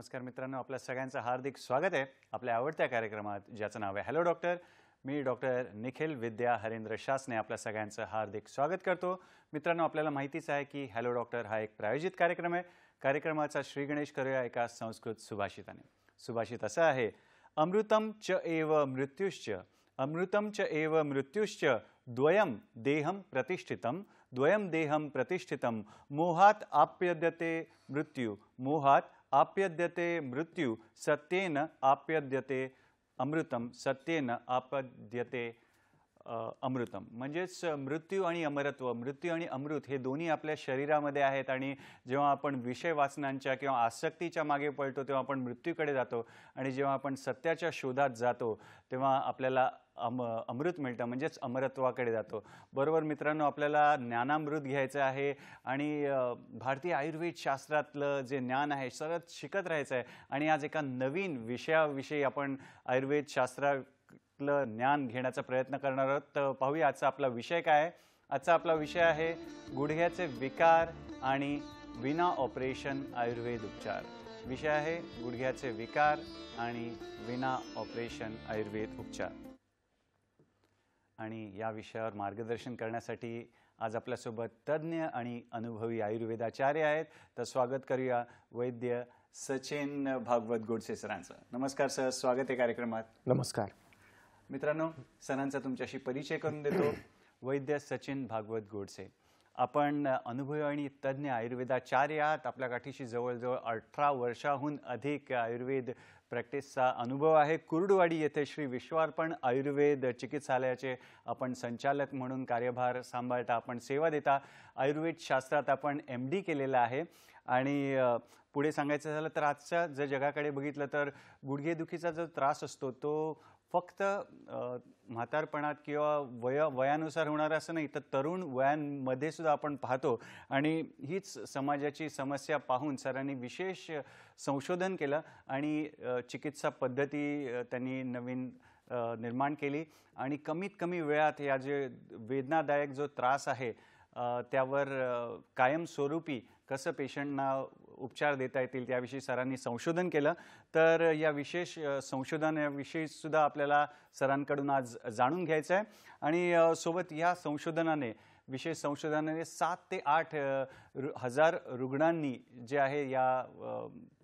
नमस्कार मित्रांनो, आपल्या सगळ्यांचं हार्दिक स्वागत आहे आपल्या आवडत्या कार्यक्रमात ज्याचं नाव आहे हॅलो डॉक्टर. मी डॉक्टर निखिल विद्या हरेंद्र शासने आपल्या सगळ्यांचं हार्दिक स्वागत करतो. मित्रांनो, आपल्याला माहितीच आहे की हॅलो डॉक्टर हा एक प्रायोजित कार्यक्रम आहे. कार्यक्रमाचा श्री गणेश करूया एका संस्कृत सुभाषिताने. सुभाषित असं आहे, अमृतम च एव मृत्युश्च, अमृतम च एव मृत्युश्च, द्वयम देहम प्रतिष्ठितम, द्वयम देहम प्रतिष्ठितम, मोहात आप्यद्यते मृत्यु, मोहात आप्यद्यते मृत्यु, सत्येन आप्यद्यते अमृतम, सत्येन आप्यद्यते अमृतम. म्हणजेच मृत्यू आणि अमरत्व, मृत्यू आणि अमृत हे दोन्ही आपल्या शरीरामध्ये आहेत. आणि जेव्हा आपण विषय वाचनांच्या किंवा आसक्तीच्या मागे पळतो तेव्हा आपण मृत्यूकडे जातो, आणि जेव्हा आपण सत्याच्या शोधात जातो तेव्हा आपल्याला अमृत मिळतं, म्हणजेच अमरत्वाकडे जातो. बरोबर मित्रांनो, आपल्याला ज्ञानामृत घ्यायचं आहे आणि भारतीय आयुर्वेद शास्त्रातलं जे ज्ञान आहे सतत शिकत राहायचं आहे. आणि आज एका नवीन विषयाविषयी आपण आयुर्वेद शास्त्रातलं ज्ञान घेण्याचा प्रयत्न करणार आहोत. तर पाहूया आजचा आपला विषय काय आहे. आजचा आपला विषय आहे गुडघ्याचे विकार आणि विना ऑपरेशन आयुर्वेद उपचार. विषय आहे गुडघ्याचे विकार आणि विना ऑपरेशन आयुर्वेद उपचार. आणि या विषयावर मार्गदर्शन करण्यासाठी आज आपल्यासोबत तज्ज्ञ आणि अनुभवी आयुर्वेदाचार्य आहेत. तर स्वागत करूया वैद्य सचिन भागवत गोडसे सरांचं. नमस्कार सर, स्वागत आहे कार्यक्रमात. नमस्कार मित्रांनो, सरांचा तुमच्याशी परिचय करून देतो. वैद्य सचिन भागवत गोडसे, आपण अनुभवी आणि तज्ज्ञ आयुर्वेदाचार्य आहात. आपल्या गाठीशी जवळजवळ 18 वर्षाहून अधिक आयुर्वेद प्रॅक्टिसचा अनुभव आहे. कुर्डुवाडी येथे श्री विश्वार्पण आयुर्वेद चिकित्सालयाचे आपण संचालक म्हणून कार्यभार सांभाळता, आपण सेवा देता. आयुर्वेद शास्त्रात आपण MD केलेलं आहे. आणि पुढे सांगायचं झालं तर आजच्या जर जगाकडे बघितलं तर गुडघेदुखीचा जो त्रास असतो तो फक्त म्हातारपणात किंवा वयानुसार होणारा असं नाही, तर तरुण वयांमध्ये सुद्धा आपण पाहतो. आणि हीच समाजाची समस्या पाहून सरांनी विशेष संशोधन केलं आणि चिकित्सा पद्धती त्यांनी नवीन निर्माण केली. आणि कमीत कमी वेळात या जे वेदनादायक जो त्रास आहे त्यावर कायमस्वरूपी कसं पेशंटना उपचार देता येतील त्याविषयी सरांनी संशोधन केलं. तर या विशेष संशोधनाविषयी सुद्धा आपल्याला सरांकडून आज जाणून घ्यायचं आहे. आणि सोबत या विशेष संशोधनाने 7 ते 8 हजार रुग्णांनी जे आहे या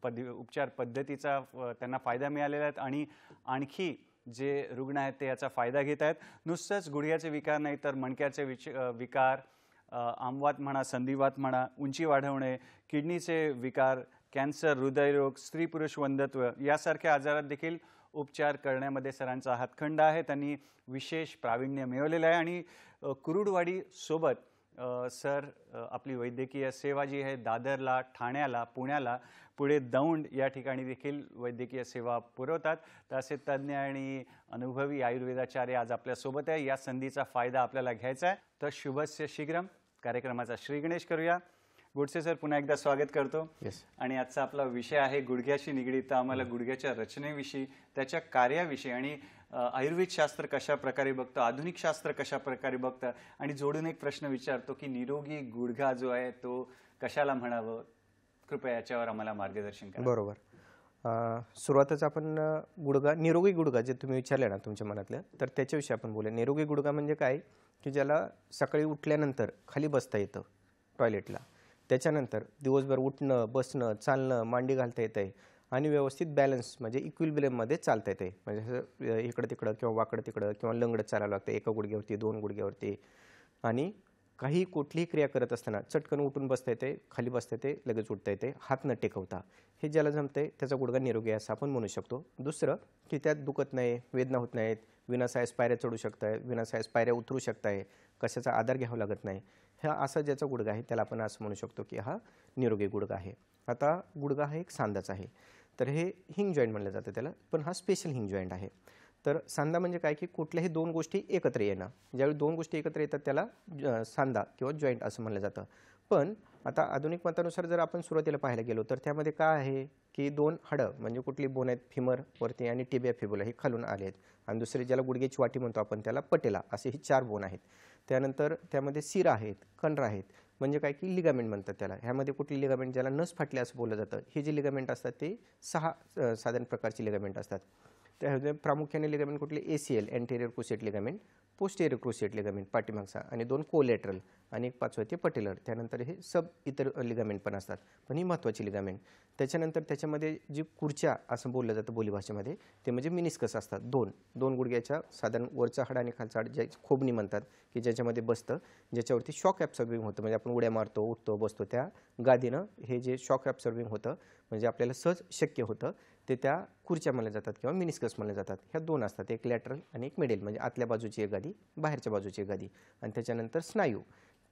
उपचार पद्धतीचा त्यांना फायदा मिळालेला आहे. आणि आणखी जे रुग्ण आहेत ते याचा फायदा घेत आहेत. नुसतंच गुडघ्याचे विकार नाही तर मणक्याचे विकार, आमवात म्हणा, संधिवात म्हणा, उंची वाढवणे, किडनीचे विकार, कॅन्सर, हृदयरोग, स्त्री पुरुष वंध्यत्व यासारख्या आजारात देखील उपचार करण्यामध्ये सरांचा हातखंडा आहे. त्यांनी विशेष प्रावीण्य मिळवलेलं आहे. आणि कुरुडवाडी सोबत सर आपली वैद्यकीय सेवा जी आहे दादरला, ठाण्याला, पुण्याला, पुढे दौंड या ठिकाणी देखील वैद्यकीय सेवा पुरवतात. तर असे तज्ज्ञ आणि अनुभवी आयुर्वेदाचार्य आज आपल्यासोबत आहे. या संधीचा फायदा आपल्याला घ्यायचा आहे. तर शुभस्य शीघ्रम कार्यक्रमाचा श्री गणेश करूया. गोडसे सर, पुन्हा एकदा स्वागत करतो. आणि आजचा आपला विषय आहे गुडघ्याशी निगडीत. आम्हाला गुडघ्याच्या रचनेविषयी, त्याच्या कार्याविषयी आणि आयुर्वेद शास्त्र कशा प्रकारे बघतं, आधुनिक शास्त्र कशा प्रकारे बघतं, आणि जोडून एक प्रश्न विचारतो की निरोगी गुडघा जो आहे तो कशाला म्हणावं. कृपया याच्यावर आम्हाला मार्गदर्शन करा. बरोबर. सुरुवातच आपण निरोगी गुडघा जे तुम्ही विचारले ना तुमच्या मनातलं, तर त्याच्याविषयी आपण बोलूया. निरोगी गुडघा म्हणजे काय की ज्याला सकाळी उठल्यानंतर खाली बसता येतं टॉयलेटला, त्याच्यानंतर दिवसभर उठणं, बसणं, चालणं, मांडी घालता येत आहे, आणि व्यवस्थित बॅलन्स म्हणजे इक्विलिब्रियममध्ये चालता येते. म्हणजे इकडं तिकडं किंवा वाकडं तिकडं किंवा लंगडं चालावं लागतं, एका गुडघ्यावरती 2 गुडघ्यावरती. आणि काही कुठलीही क्रिया करत असताना चटकन उठून बसता येते, खाली बसता येते, लगेच उठता येते, हात न टेकवता. हे ज्याला जमते त्याचा गुडघा निरोगी आहे असं आपण म्हणू शकतो. दुसरं की त्यात दुखत नाही, वेदना होत नाहीत, विनासायास पायऱ्या चढू शकताय, विनासायास पायऱ्या उतरू शकताय, कशाचा आधार घ्यावा लागत नाही, हा असा ज्याचा गुडघा आहे त्याला आपण असं म्हणू शकतो की हा निरोगी गुडघा आहे. आता गुडघा हा एक सांधाच आहे, तर हे हिंग जॉईंट म्हणलं जातं त्याला, पण हा स्पेशल हिंग जॉईंट आहे. तर सांधा म्हणजे काय की कुठल्याही 2 गोष्टी एकत्र येणं. ज्यावेळी 2 गोष्टी एकत्र येतात त्याला सांधा किंवा जॉईंट असं म्हणलं जातं. पण आता आधुनिक मतानुसार जर आपण सुरुवातीला पाहायला गेलो तर त्यामध्ये काय आहे की 2 हाडं म्हणजे कुठली बोन आहेत, फिमर वरती आणि टिबिया फिबुला हे खालून आले आहेत, आणि दुसरे ज्याला गुडघ्याची वाटी म्हणतो आपण त्याला पटेला, असे ही 4 बोन आहेत. त्यानंतर त्यामध्ये शिरा आहेत, कंडरा आहेत, म्हणजे काय की लिगामेंट म्हणतात त्याला. ह्यामध्ये कुठली लिगामेंट, ज्याला नस फाटली असं बोललं जातं, हे जे लिगामेंट असतात ते 6 साधारण प्रकारची लिगामेंट असतात. त्यामध्ये प्रामुख्याने लिगामेंट कुठले, ACL anterior cruciate ligament, posterior cruciate ligament पाठीमागचा, आणि 2 कोलॅटरल, आणि एक 5वं ते पटेलर. त्यानंतर हे सब इतर लिगामेंट पण असतात, पण ही महत्त्वाची लिगामेंट. त्याच्यानंतर त्याच्यामध्ये जी खुर्च्या असं बोललं जातं बोलीभाषेमध्ये, ते म्हणजे मिनिस्कस असतात. दोन गुडघ्याच्या साधारण वरचं हाड आणि खालचं हाड, ज्या खोबणी म्हणतात, की ज्याच्यामध्ये बसतं, ज्याच्यावरती शॉक ॲब्सॉर्बिंग होतं, म्हणजे आपण उड्या मारतो, उठतो, बसतो, त्या गादीनं हे जे शॉक ॲब्सॉर्बिंग होतं, म्हणजे आपल्याला सहज शक्य होतं, ते त्या खुर्च्या म्हणल्या जातात किंवा मिनिस्कस म्हणल्या जातात. ह्या 2 असतात, एक लॅटरल आणि एक मिडेल, म्हणजे आतल्या बाजूची एक गादी, बाहेरच्या बाजूची एक गादी. आणि त्याच्यानंतर स्नायू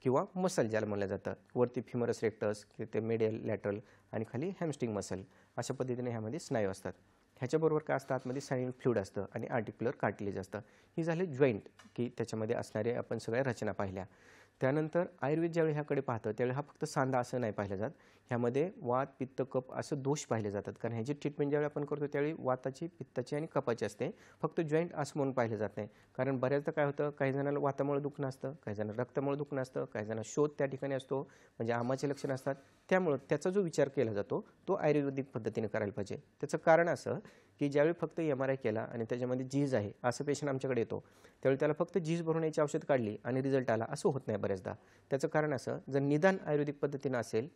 किंवा मसल ज्याला म्हणलं जातं, वरती फिमरस रेक्टस, ते मिडेल, लॅटरल, आणि खाली हॅमस्ट्रिंग मसल. अशा पद्धतीने ह्यामध्ये स्नायू असतात. ह्याच्याबरोबर काय असतं, आतमध्ये सायनिक फ्लुइड असतं आणि आर्टिक्युलर कार्टिलेज असतं. ही झाली जॉईंट, की त्याच्यामध्ये असणारे आपण सगळ्या रचना पाहिल्या. त्यानंतर आयुर्वेद ज्यावेळी ह्याकडे पाहतं त्यावेळी हा फक्त सांधा असं नाही पाहिलं जात, ह्यामध्ये वात, पित्त, कफ असं दोष पाहिले जातात. कारण ह्याची ट्रीटमेंट ज्यावेळी आपण करतो त्यावेळी वाताची, पित्ताची आणि कफाची असते, फक्त जॉईंट असं म्हणून पाहिलं जात नाही. कारण बऱ्याचदा काय होतं, काही जणांना वातामुळे दुखणं असतं, काही जणांना रक्तामुळे दुखणं असतं, काही जणांना शोध त्या ठिकाणी असतो, म्हणजे आमाचे लक्षण असतात. त्यामुळं त्याचा जो विचार केला जातो तो आयुर्वेदिक पद्धतीने करायला पाहिजे. त्याचं कारण असं की ज्यावेळी फक्त MRI केला आणि त्याच्यामध्ये झीज आहे असं पेशंट आमच्याकडे येतो, त्यावेळी त्याला फक्त झीज भरून याची औषध काढली आणि रिझल्ट आला, असं होत नाही बऱ्याचदा. त्याचं कारण असं, जर निदान आयुर्वेदिक पद्धतीनं असेल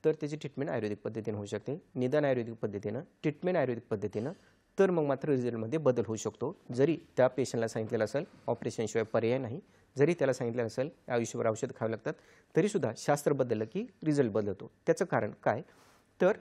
तर त्याची ट्रीटमेंट आयुर्वेदिक पद्धतीनं होऊ शकते. निदान आयुर्वेदिक पद्धतीनं, ट्रीटमेंट आयुर्वेदिक पद्धतीनं, तर मग मात्र रिझल्टमध्ये बदल होऊ शकतो. जरी त्या पेशंटला सांगितलेलं असेल ऑपरेशनशिवाय पर्याय नाही, जरी त्याला सांगितलेलं असेल आयुष्यभर औषध खावं लागतात, तरीसुद्धा शास्त्र बदललं की रिझल्ट बदलतो. त्याचं कारण काय, तर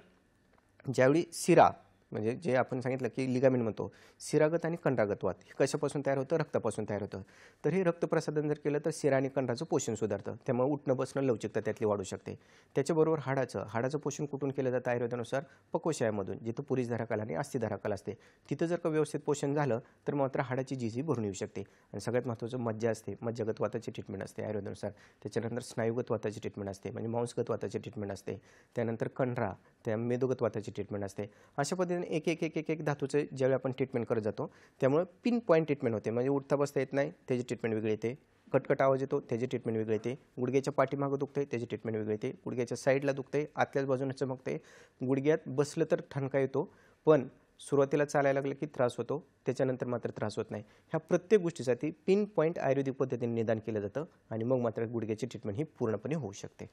ज्यावेळी शिरा, म्हणजे जे आपण सांगितलं की लिगामेंट म्हणतो, शिरागत आणि कंडरागत वात हे कशापासून तयार होतं, रक्तापासून तयार होतं. तर हे रक्तप्रसाधन जर केलं तर शिरा आणि कंडराचं पोषण सुधारतं, त्यामुळे उठणं बसणं लवचिकता त्यातली वाढू शकते. त्याच्याबरोबर हाडाचं पोषण कुठून केलं जातं आयुर्वेदानुसार, पक्वशयामधून, जिथं पुरीसधाराकाल आणि अस्थिधाराकाल असते, तिथं जर का व्यवस्थित पोषण झालं तर मात्र हाडाची झीज भरून येऊ शकते. आणि सगळ्यात महत्त्वाचं मज्जा असते, मज्जागत वाताची ट्रीटमेंट असते आयुर्वेदानुसार. त्याच्यानंतर स्नायुगत वाताची ट्रीटमेंट असते, म्हणजे मांसगत वाताची ट्रीटमेंट असते. त्यानंतर कंडरा, त्या मेदोगत वाताची ट्रीटमेंट असते. अशा पद्धतीने एक एक एक एक एक धातूचे ज्यावेळी आपण ट्रीटमेंट करत जातो त्यामुळे पिन पॉईंट ट्रीटमेंट होते. म्हणजे उठता बसता येत नाही त्याची ट्रीटमेंट वेगळी येते, कटकट आवाज येतो त्याची ट्रीटमेंट वेगळी येते, गुडघ्याच्या पाठीमागं दुखते त्याची ट्रीटमेंट वेगळी येते, गुडघ्याच्या साईडला दुखते, आतल्याच बाजूने चमकते, गुडघ्यात बसलं तर ठणका येतो, पण सुरुवातीला चालायला लागलं की त्रास होतो, त्याच्यानंतर मात्र त्रास होत नाही. ह्या प्रत्येक गोष्टीसाठी पिन पॉईंट आयुर्वेदिक पद्धतीने निदान केलं जातं आणि मग मात्र गुडघ्याची ट्रीटमेंट ही पूर्णपणे होऊ शकते.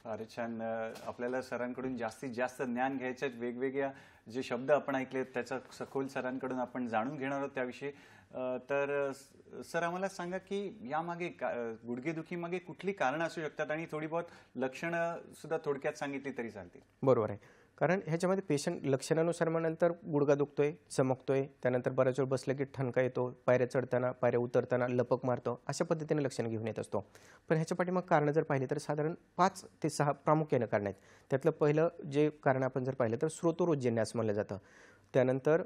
फारच छान. आपल्याला सरांकडून जास्तीत जास्त ज्ञान घ्यायचे, वेगवेगळ्या जे शब्द आपण ऐकले त्याचा सखोल सरांकडून आपण जाणून घेणार आहोत त्याविषयी. तर सर आम्हाला सांगा की यामागे गुडघेदुखीमागे कुठली कारणं असू शकतात आणि थोडी बहुत लक्षणं सुद्धा थोडक्यात सांगितली तरी चालतील. बरोबर आहे. कारण ह्याच्यामध्ये पेशंट लक्षणानुसार मग नंतर गुडघा दुखतोय, चमकतोय, त्यानंतर बऱ्याच वेळ बसलं की ठणका येतो, पायऱ्या चढताना, पायऱ्या उतरताना लपक मारतो, अशा पद्धतीने लक्षणं घेऊन येत असतो. पण ह्याच्या पाठी मग कारणं जर पाहिली तर साधारण 5 ते 6 प्रामुख्यानं कारणं आहेत. त्यातलं पहिलं जे कारण आपण जर पाहिलं तर स्रोतोरोगजन्य असं म्हणलं जातं. त्यानंतर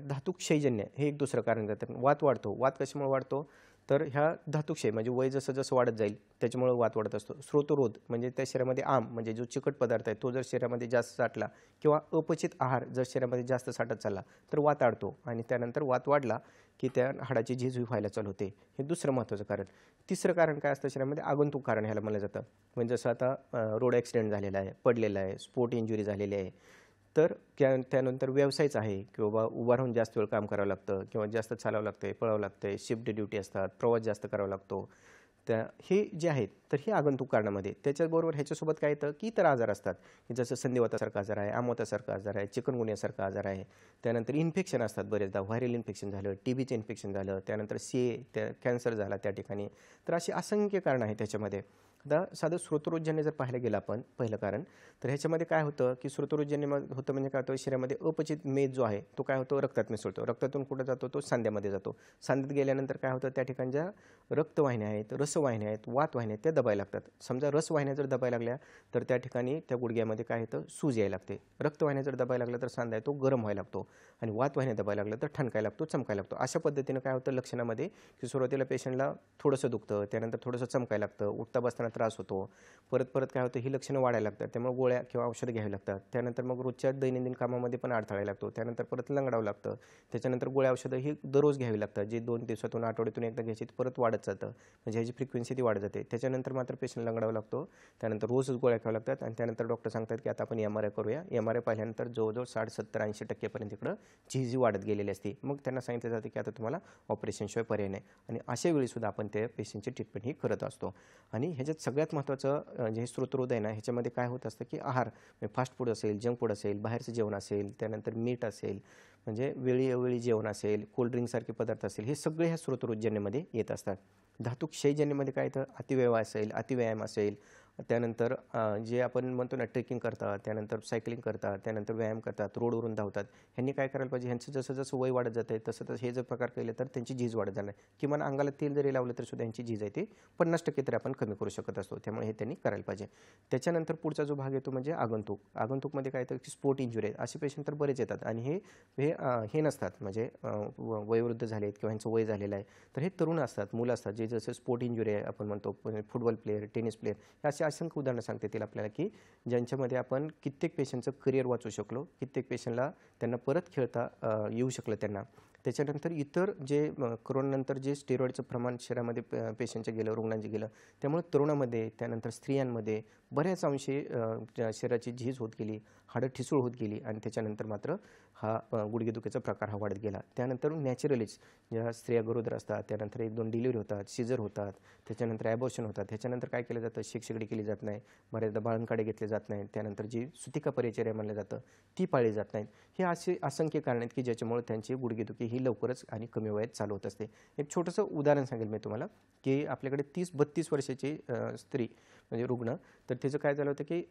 धातुक्षयजन्य हे एक दुसरं कारण जातं. वात वाढतो. वात कशामुळे वाढतो, तर ह्या धातुक्षय म्हणजे वय जसं जसं वाढत जाईल त्याच्यामुळे वात वाढत असतो. स्रोतरोध म्हणजे त्या शरीरामध्ये म्हणजे जो चिकट पदार्थ आहे तो जर शरीरामध्ये जास्त साठला किंवा अपचित आहार जर शरीरामध्ये जास्त साठत चालला तर वात वाढतो आणि त्यानंतर वात वाढला की त्या हाडाची झीज व्हायला चालू होते. हे दुसरं महत्त्वाचं कारण. तिसरं कारण काय असतं शरीरामध्ये, आगंतुक कारण ह्याला म्हणलं जातं. म्हणजे जसं आता रोड ॲक्सिडेंट झालेला आहे, पडलेला आहे, स्पोर्ट इंजुरी झालेली आहे, तर त्यानंतर व्यवसायच आहे की बाबा उभा राहून जास्त वेळ काम करावं लागतं किंवा जास्त चालावं लागतं, पळावं लागतं, शिफ्ट ड्युटी असतात, प्रवास जास्त करावा लागतो, हे जे आहेत तर हे आगंतुक कारणामध्ये. त्याच्याबरोबर ह्याच्यासोबत काय येतं की इतर आजार असतात की जसं संधिवातासारखा आजार आहे, आमवातासारखा आजार आहे, चिकनगुन्यासारखा आजार आहे, त्यानंतर इन्फेक्शन असतात बरेचदा, व्हायरल इन्फेक्शन झालं, TBचं इन्फेक्शन झालं, त्यानंतर कॅन्सर झाला त्या ठिकाणी. तर अशी असंख्य कारणं आहेत त्याच्यामध्ये. आता साधं स्रोतरोगजन्य जर पाहायला गेलं आपण पहिलं कारण, तर ह्याच्यामध्ये काय होतं की स्रोतरोगजन्य होतं म्हणजे काय होतं, शरीरामध्ये अपचित मेद जो आहे तो काय होतो रक्तात मिसळतो, रक्तातून कुठं जातो तो सांध्यामध्ये जातो, सांध्यात गेल्यानंतर काय होतं त्या ठिकाणी ज्या रक्तवाहिन्या आहेत, रसवाहिन्या आहेत, वातवाहिन्या आहेत त्या दबायला लागतात. समजा रसवाहिन्या जर दबायला लागल्या तर त्या ठिकाणी त्या गुडघ्यामध्ये काय होतं सूज यायला लागते, रक्तवाहिन्या जर दबायला लागल्या तर सांधा आहे तो गरम व्हायला लागतो आणि वातवाहिन्या दबायला लागलं तर ठणकायला लागतो, चमकायला लागतो. अशा पद्धतीनं काय होतं लक्षणामध्ये की सुरुवातीला पेशंटला थोडंसं दुखतं, त्यानंतर थोडंसं चमकायला लागतं, उठता बसताना त्रास होतो, परत परत काय होतं, ही लक्षणं वाढायला लागतात, त्यामुळे गोळ्या किंवा औषधं घ्यावी लागतात. त्यानंतर मग रोजच्या दैनंदिन कामामध्ये पण अडथळा लागतो. त्यानंतर परत लंगडावं लागतं. त्याच्यानंतर गोळ्या औषधं ही दररोज घ्यावी लागतात, जी 2 दिवसातून आठवड्यातून एकदा घ्यायची, ती परत वाढत जातं, म्हणजे ह्याची फ्रिक्वेन्सी ती वाढत जाते. त्याच्यानंतर मात्र पेशंट लंगडावं लागतो. त्यानंतर रोजच गोळ्या घ्याव्या लागतात आणि त्यानंतर डॉक्टर सांगतात की आता आपण MRI करूया. MRI पाहिल्यानंतर जवळजवळ 60-70-80% इकडं झीज वाढत गेलेली असते. मग त्यांना सांगितलं जातं की आता तुम्हाला ऑपरेशनशिवाय पर्याय नाही. आणि अशा वेळीसुद्धा आपण त्या पेशंटची ट्रीटमेंट ही करत असतो. आणि ह्याच्यात सगळ्यात महत्त्वाचं जे स्रोतरोध आहे ना, ह्याच्यामध्ये काय होत असतं की आहार, म्हणजे फास्ट फूड असेल, जंक फूड असेल, बाहेरचं जेवण असेल, त्यानंतर मीठ असेल, म्हणजे वेळी जेवण असेल, कोल्ड्रिंकसारखे पदार्थ असेल, हे सगळे ह्या स्रोतरोधजन्यमध्ये येत असतात. धातू क्षयजन्यमध्ये काय येतं, अतिव्यायाम असेल, त्यानंतर जे आपण म्हणतो ना ट्रेकिंग करतात, त्यानंतर सायकलिंग करतात, त्यानंतर व्यायाम करतात, रोडवरून धावतात, ह्यांनी काय करायला पाहिजे, ह्यांचं जसं जसं वय वाढत जातं आहे तसं हे जर प्रकार केले तर त्यांची झीज वाढत जाणार. किमान अंगाला तेल जरी लावलं तरी सुद्धा यांची झीज आहे ती 50% तरी आपण कमी करू शकत असतो. त्यामुळे हे त्यांनी करायला पाहिजे. त्याच्यानंतर पुढचा जो भाग येतो म्हणजे आगंतुकमध्ये काय येतं की स्पोर्ट इंजुरी आहे, असे पेशंट तर बरेच येतात आणि हे नसतात, म्हणजे वयोवृद्ध झालेत किंवा ह्यांचं वय झालेलं आहे, तर हे तरुण असतात, मुलं असतात, जे जसं स्पोर्ट इंजुरी आहे आपण म्हणतो, फुटबॉल प्लेअर, टेनिस प्लेअर, असे असंख्य उदाहरणं सांगता येतील आपल्याला की ज्यांच्यामध्ये आपण कित्येक पेशंटचं करिअर वाचवू शकलो, कित्येक पेशंटला त्यांना परत खेळता येऊ शकलं त्यांना. त्याच्यानंतर इतर जे कोरोनानंतर जे स्टेरॉइडचं प्रमाण शरीरामध्ये पेशंटचे गेलं, रुग्णांचे गेलं, त्यामुळे तरुणामध्ये, त्यानंतर स्त्रियांमध्ये बऱ्याच अंशी शरीराची झीज होत गेली, हाडं ठिसूळ होत गेली आणि त्याच्यानंतर मात्र हा गुडघेदुखीचा प्रकार हा वाढत गेला. त्यानंतर नॅचरलीच ज्या स्त्रिया गरोदर असतात, त्यानंतर 1-2 डिलिव्हरी होतात, सिजर होतात, त्याच्यानंतर ॲबॉर्शन होतात, ह्याच्यानंतर काय केलं जातं, शेकशेकडी केली जात नाही, बऱ्याचदा बाळंतकाडे घेतले जात नाहीत, त्यानंतर जी सुतिका परिचर्या म्हणलं जातं ती पाळली जात नाहीत. हे असे असंख्य कारण आहेत की ज्याच्यामुळे त्यांची गुडघेदुखी ही लवकरच आणि कमी वयात चालू होत असते. एक छोटंसं उदाहरण सांगेल मी तुम्हाला की आपल्याकडे 30-32 वर्षाची स्त्री म्हणजे रुग्ण, तर त्याचं काय झालं होतं की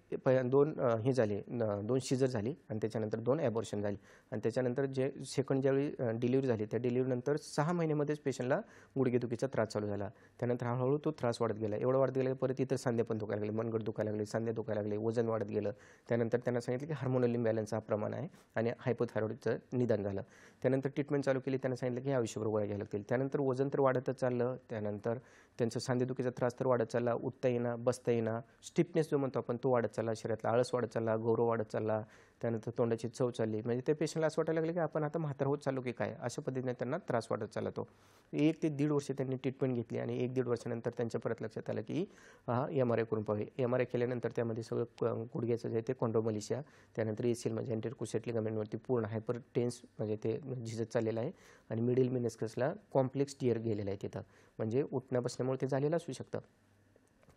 2 सिजर झाली आणि त्याच्यानंतर 2 ॲबॉर्शन झाली आणि त्याच्यानंतर सेकंड ज्यावेळी डिलिव्हरी झाली, त्या डिलिव्हरीनंतर 6 महिन्यामध्येच पेशंटला गुडघेदुखीचा त्रास चालू झाला. त्यानंतर हळूहळू तो त्रास वाढत गेला, एवढं वाढत गेलं परत इतर सांधे पण दुखायला लागले, मनगट दुखायला लागले, सांधे दुखायला लागले, वजन वाढत गेलं. त्यानंतर त्यांना सांगितलं की हार्मोनल इम्बॅलन्स हा प्रमाण आहे आणि हायपोथायरॉइडचं निदान झालं. त्यानंतर ट्रीटमेंट चालू केली, त्यांना सांगितलं की आयुष्यभर गोळ्या घ्यायला लागतील. त्यानंतर वजन तर वाढतच चाललं, त्यानंतर त्यांचं सांधेदुखीचा त्रास तर वाढत चालला, उठता येईना, बसता येईना, स्टिफनेस जो म्हणतो आपण तो वाढत चालला, शरीरातला आळस वाढत चालला, गौरव वाढत चालला, त्यानंतर तोंडाची चव चालली, म्हणजे त्या पेशंटला असं वाटायला लागलं की आपण आता म्हातार होत चाललो की काय, अशा पद्धतीने त्यांना त्रास वाढत चालला. तो 1 ते 1.5 वर्ष त्यांनी ट्रीटमेंट घेतली आणि 1-1.5 वर्षानंतर त्यांच्या परत लक्षात आलं की हा MRI करून पाहूया. MRI केल्यानंतर त्यामध्ये सगळं गुडघ्याचं जे ते कॉन्ड्रोमलिशिया, त्यानंतर ACL म्हणजे अँटेरियर क्रुशिएट लिगामेंटवरती पूर्ण हायपरटेन्स म्हणजे ते झिजत चाललेलं आहे आणि मिडिल मेनिस्कसला कॉम्प्लेक्स टिअर गेलेला आहे तिथं, म्हणजे उठण्या बसण्यामुळे ते झालेलं असू शकतं.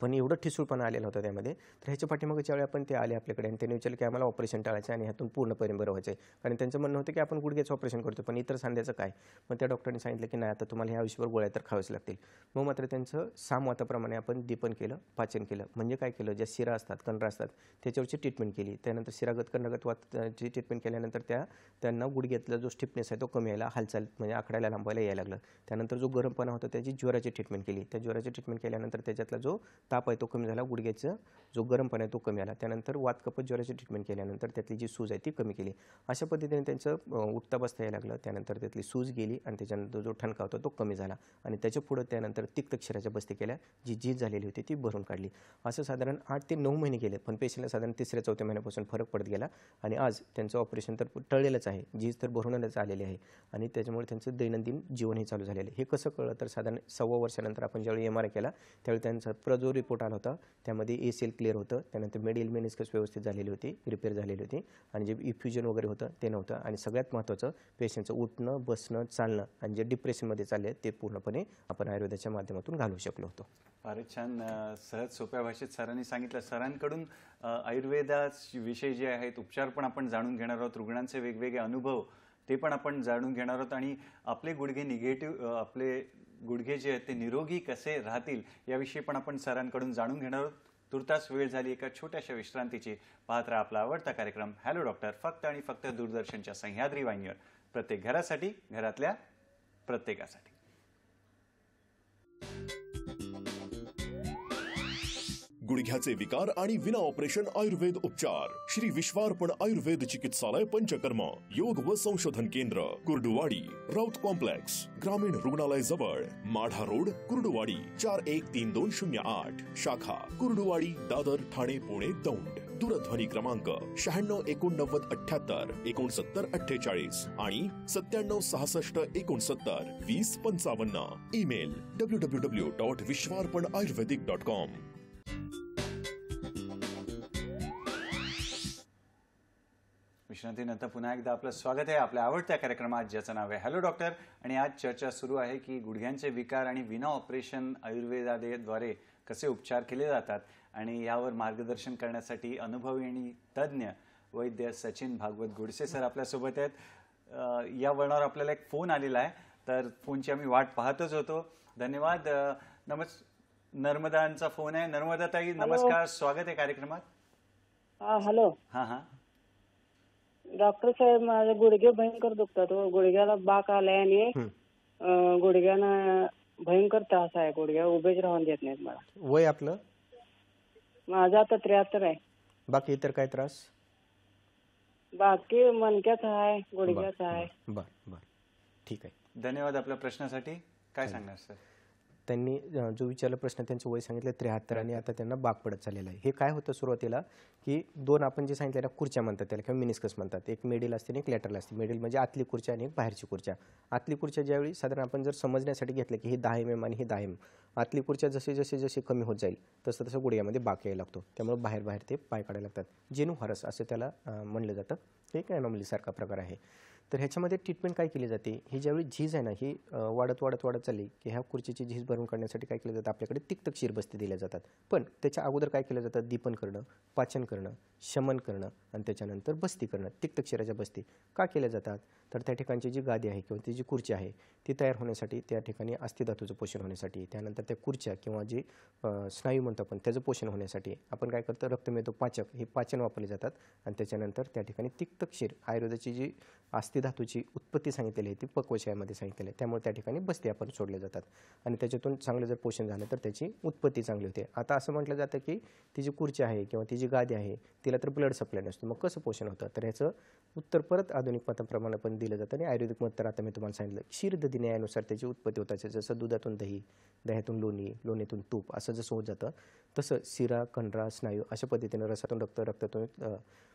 पण एवढं ठिसूळपणा आलेला होता त्यामध्ये. तर ह्याच्या पाठीमागे ज्यावेळी आपण ते आले आपल्याकडे आणि त्यांनी विचारलं की आम्हाला ऑपरेशन टाळायचं आणि ह्यातून पूर्णपणे बरं व्हायचं आहे, कारण त्यांचं म्हणणं होतं की आपण गुडघ्याचं ऑपरेशन करतो पण इतर सांध्याचं काय. मग त्या डॉक्टरने सांगितलं की नाही, आता तुम्हाला ह्या आयुष्यभर गोळ्या तर खाव्याच लागतील. मग मात्र त्यांचं सामवाताप्रमाणे आपण दीपन केलं, पाचन केलं. म्हणजे काय केलं, ज्या शिरा असतात, कंडरा असतात, त्याच्यावरची ट्रीटमेंट केली. त्यानंतर शिरागत कंडगत वातची ट्रीटमेंट केल्यानंतर त्यांना गुडघ्यातला जो स्टिफनेस आहे तो कमी यायला, हालचाल म्हणजे आखडायला लांबायला यायला लागलं. त्यानंतर जो गरमपणा होता त्याची ज्वराची ट्रीटमेंट केली. त्या ज्वराची ट्रीटमेंट केल्यानंतर त्याच्यातला जो ताप आहे तो कमी झाला, गुडघ्याचा जो गरमपणा आहे तो कमी आला. त्यानंतर वातकफत ज्वराची ट्रीटमेंट केल्यानंतर त्यातली जी सूज आहे ती कमी केली. अशा पद्धतीने त्यांचं उठता बसता यायला लागलं. त्यानंतर त्यातली सूज गेली आणि त्याच्यानंतर जो ठणका होता तो कमी झाला आणि त्याच्या पुढं त्यानंतर तिक्त क्षीराच्या बस्ती केल्या, जी झीज झालेली होती ती भरून काढली. असं साधारण 8 ते 9 महिने गेले, पण पेशंटला साधारण 3ऱ्या-4थ्या महिन्यापासून फरक पडत गेला आणि आज त्यांचं ऑपरेशन तर टळलेलंच आहे, झीज तर भरूनच आलेली आहे आणि त्याच्यामुळे त्यांचं दैनंदिन जीवनही चालू झालेलं आहे. हे कसं कळलं तर साधारण 1.25 वर्षानंतर आपण ज्यावेळी MRI केला त्यावेळी त्यांचा जो रिपोर्ट आला होता त्यामध्ये ACL क्लिअर होतं, त्यानंतर मिडियल मेनिस्कस व्यवस्थित झालेली होती, रिपेअर झालेली होती आणि जे इफ्युजन वगैरे होतं ते नव्हतं आणि सगळ्यात महत्त्वाचं पेशंटचं उठणं, बसणं, चालणं आणि जे डिप्रेशनमध्ये चालले ते पूर्णपणे आपण आयुर्वेदाच्या माध्यमातून घालवू शकलो होतो. फारच छान सहज सोप्या भाषेत सरांनी सांगितलं. सरांकडून आयुर्वेदाविषयी जे आहेत उपचार पण आपण जाणून घेणार आहोत, रुग्णांचे वेगवेगळे अनुभव ते पण आपण जाणून घेणार आहोत आणि आपले गुडघे जे आहेत ते निरोगी कसे राहतील याविषयी पण आपण सरांकडून जाणून घेणार आहोत. तुर्तास वेळ झाली एका छोट्याशा विश्रांतीची. पाहत राहा आपला आवडता कार्यक्रम हॅलो डॉक्टर, फक्त आणि फक्त दूरदर्शनच्या सह्याद्री वाहिनीवर, प्रत्येक घरासाठी, घरातल्या प्रत्येकासाठी. गुडघ्याचे विकार आणि विना ऑपरेशन आयुर्वेद उपचार श्री विश्वार्पण आयुर्वेद चिकित्सालय पंचकर्म योग व संशोधन केंद्र कुर्डुवाडी राऊत कॉम्प्लेक्स ग्रामीण रुग्णालय जवळ माढा रोड कुर्डुवाडी 413208 शाखा कुर्डुवाडी दादर ठाणे पुणे दौंड दूरध्वनी क्रमांक 968978 6948 आणि 9766692055 ईमेल www.vishwarpanayurvedic.com. विश्रांतीनंतर पुन्हा एकदा आपलं स्वागत आहे आपल्या आवडत्या कार्यक्रमात ज्याचं नाव आहे हॅलो डॉक्टर. आणि आज चर्चा सुरू आहे की गुडघ्यांचे विकार आणि विना ऑपरेशन आयुर्वेदाद्वारे कसे उपचार केले जातात. आणि यावर मार्गदर्शन करण्यासाठी अनुभवी आणि तज्ज्ञ वैद्य सचिन भागवत गोडसे सर आपल्यासोबत आहेत. या वळणावर आपल्याला एक फोन आलेला आहे, तर फोनची आम्ही वाट पाहतच होतो. धन्यवाद. नर्मदांचा फोन आहे. नर्मदा ताई नमस्कार, स्वागत आहे कार्यक्रमात. हॅलो. हां. डॉक्टर साहेब माझे गुडघे भयंकर दुखतात. गुडघ्याला बाक आलाय आणि गुडघ्यानं भयंकर त्रास आहे. गुडघ्या उभेच राहून देत नाहीत मला. वय आपलं? माझं आता 73 आहे. बाकी इतर काय त्रास? बाकी मणक्याचा आहे, गुडघ्याचा आहे. बर ठीक आहे. धन्यवाद आपल्या प्रश्नासाठी. काय सांगणार सर? त्यांनी जो विचारला प्रश्न, त्यांचं वय सांगितलं 73 आणि आता त्यांना बाक पडत चाललेला आहे. हे काय होतं सुरुवातीला की दोन आपण जे सांगितलं खुर्च्या म्हणतात त्याला किंवा मिनिस्कस म्हणतात. एक मिडिल असते आणि एक लॅटरल असते. मिडिल म्हणजे आतली खुर्च्या आणि एक बाहेरची खुर्च्या. आतली खुर्च्या ज्यावेळी साधारण आपण जर समजण्यासाठी घेतलं की ही 10 mm आणि ही 10 mm, आतली खुर्च्या जसे कमी होत जाईल तसं गुडघ्यामध्ये बाक यायला लागतो. त्यामुळे बाहेर ते पाय काढायला लागतात. जेनू हरस असं त्याला म्हणलं जातं. हे काय नॉर्मली सारखा प्रकार आहे. तर ह्याच्यामध्ये ट्रीटमेंट काय केली जाते, ही ज्यावेळी झीज आहे ना ही वाढत चालली की ह्या खुर्चीची झीज भरून काढण्यासाठी काय केलं जातं, आपल्याकडे तिक्तक शिरबस्ती दिल्या जातात. पण त्याच्या अगोदर काय केलं जातं, दीपन करणं, पाचन करणं, शमन करणं आणि त्याच्यानंतर बस्ती करणं. तिक्तक शिराच्या बस्ती का केल्या जातात, तर त्या ठिकाणची जी गादी आहे किंवा ती जी खुर्ची आहे ती तयार होण्यासाठी, त्या ठिकाणी अस्थिधातूचं पोषण होण्यासाठी, त्यानंतर त्या खुर्च्या किंवा जी स्नायू म्हणतो आपण त्याचं पोषण होण्यासाठी आपण काय करतो, रक्तमेदो पाचक हे पाचन वापरले जातात. आणि त्याच्यानंतर त्या ठिकाणी तिक्तक शिर आयुर्वेदाची जी अस्थिधातूची उत्पत्ती सांगितलेली आहे ती पक्वशयामध्ये सांगितलेली आहे. त्यामुळे त्या ठिकाणी बस्ती आपण सोडले जातात आणि त्याच्यातून चांगलं जर पोषण झालं तर त्याची उत्पत्ती चांगली होते. आता असं म्हटलं जातं की ती जी खुर्ची आहे किंवा ती जी गादी आहे तिला तर ब्लड सप्लाय नसतो, मग कसं पोषण होतं, तर ह्याचं उत्तर परत आधुनिक मताप्रमाणे पण दिलं जातं. आणि आयुर्वेदिक मत तर आता मी तुम्हाला सांगितलं क्षीरदधी न्यायानुसार त्याची उत्पत्ती होत असते. जसं दुधातून दही, दह्यातून लोणी, लोणीतून तूप असं जसं होत जातं तसं शिरा, कंडरा, स्नायू अशा पद्धतीनं रसातून रक्त, रक्तातून